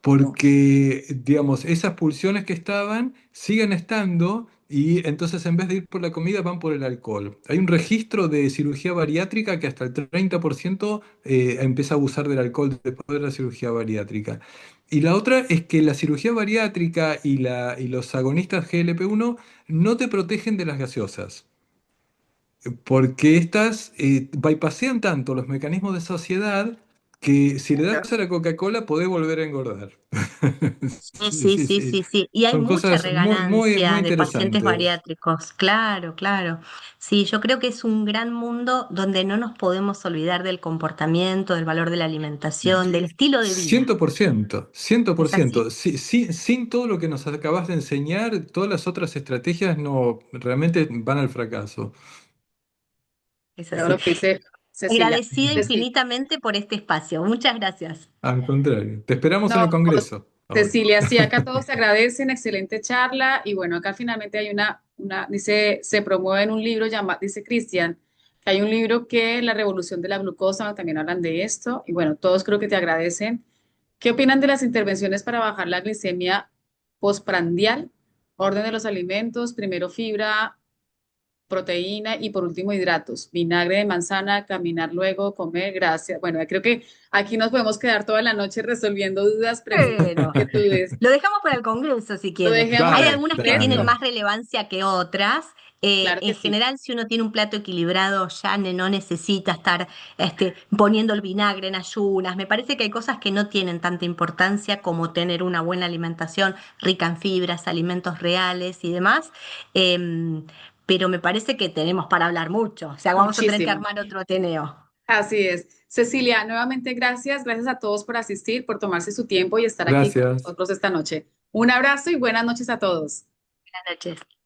Speaker 7: porque, digamos, esas pulsiones que estaban siguen estando y entonces en vez de ir por la comida van por el alcohol. Hay un registro de cirugía bariátrica que hasta el 30% empieza a abusar del alcohol después de la cirugía bariátrica. Y la otra es que la cirugía bariátrica y los agonistas GLP-1 no te protegen de las gaseosas. Porque estas bypasean tanto los mecanismos de saciedad que si le das a la Coca-Cola podés volver a engordar.
Speaker 2: Sí,
Speaker 7: Sí,
Speaker 2: sí,
Speaker 7: sí,
Speaker 2: sí,
Speaker 7: sí.
Speaker 2: sí, sí. Y hay
Speaker 7: Son
Speaker 2: mucha
Speaker 7: cosas muy, muy, muy
Speaker 2: reganancia de pacientes
Speaker 7: interesantes.
Speaker 2: bariátricos. Claro, claro. Sí, yo creo que es un gran mundo donde no nos podemos olvidar del comportamiento, del valor de la alimentación, del estilo de vida.
Speaker 7: 100%,
Speaker 2: Es así.
Speaker 7: 100%. Sin todo lo que nos acabas de enseñar, todas las otras estrategias no realmente van al fracaso.
Speaker 2: Es
Speaker 1: Luego
Speaker 2: así.
Speaker 1: lo que dice Cecilia.
Speaker 2: Agradecida
Speaker 1: Ceci-
Speaker 2: infinitamente por este espacio. Muchas gracias.
Speaker 7: Al contrario, te esperamos en
Speaker 1: No,
Speaker 7: el Congreso ahora.
Speaker 1: Cecilia, sí, acá todos te agradecen, excelente charla. Y bueno, acá finalmente hay dice, se promueve en un libro llamado, dice Cristian, que hay un libro que La Revolución de la Glucosa, también hablan de esto. Y bueno, todos creo que te agradecen. ¿Qué opinan de las intervenciones para bajar la glicemia postprandial? Orden de los alimentos, primero fibra, proteína y por último hidratos. Vinagre de manzana, caminar luego, comer, gracias. Bueno, creo que aquí nos podemos quedar toda la noche resolviendo dudas, preguntas,
Speaker 2: Bueno,
Speaker 1: inquietudes.
Speaker 2: lo dejamos para el Congreso si
Speaker 1: Lo
Speaker 2: quiere.
Speaker 1: dejemos
Speaker 2: Hay
Speaker 1: en el
Speaker 7: Dale,
Speaker 2: algunas que tienen
Speaker 1: Congreso.
Speaker 2: más
Speaker 7: dale.
Speaker 2: relevancia que otras.
Speaker 1: Claro
Speaker 2: En
Speaker 1: que sí.
Speaker 2: general, si uno tiene un plato equilibrado, ya no necesita estar poniendo el vinagre en ayunas. Me parece que hay cosas que no tienen tanta importancia como tener una buena alimentación rica en fibras, alimentos reales y demás. Em, pero me parece que tenemos para hablar mucho. O sea, vamos a tener que
Speaker 1: Muchísimo.
Speaker 2: armar otro Ateneo.
Speaker 1: Así es. Cecilia, nuevamente gracias. Gracias a todos por asistir, por tomarse su tiempo y estar aquí con
Speaker 7: Gracias.
Speaker 1: nosotros esta noche. Un abrazo y buenas noches a todos.
Speaker 2: Buenas noches.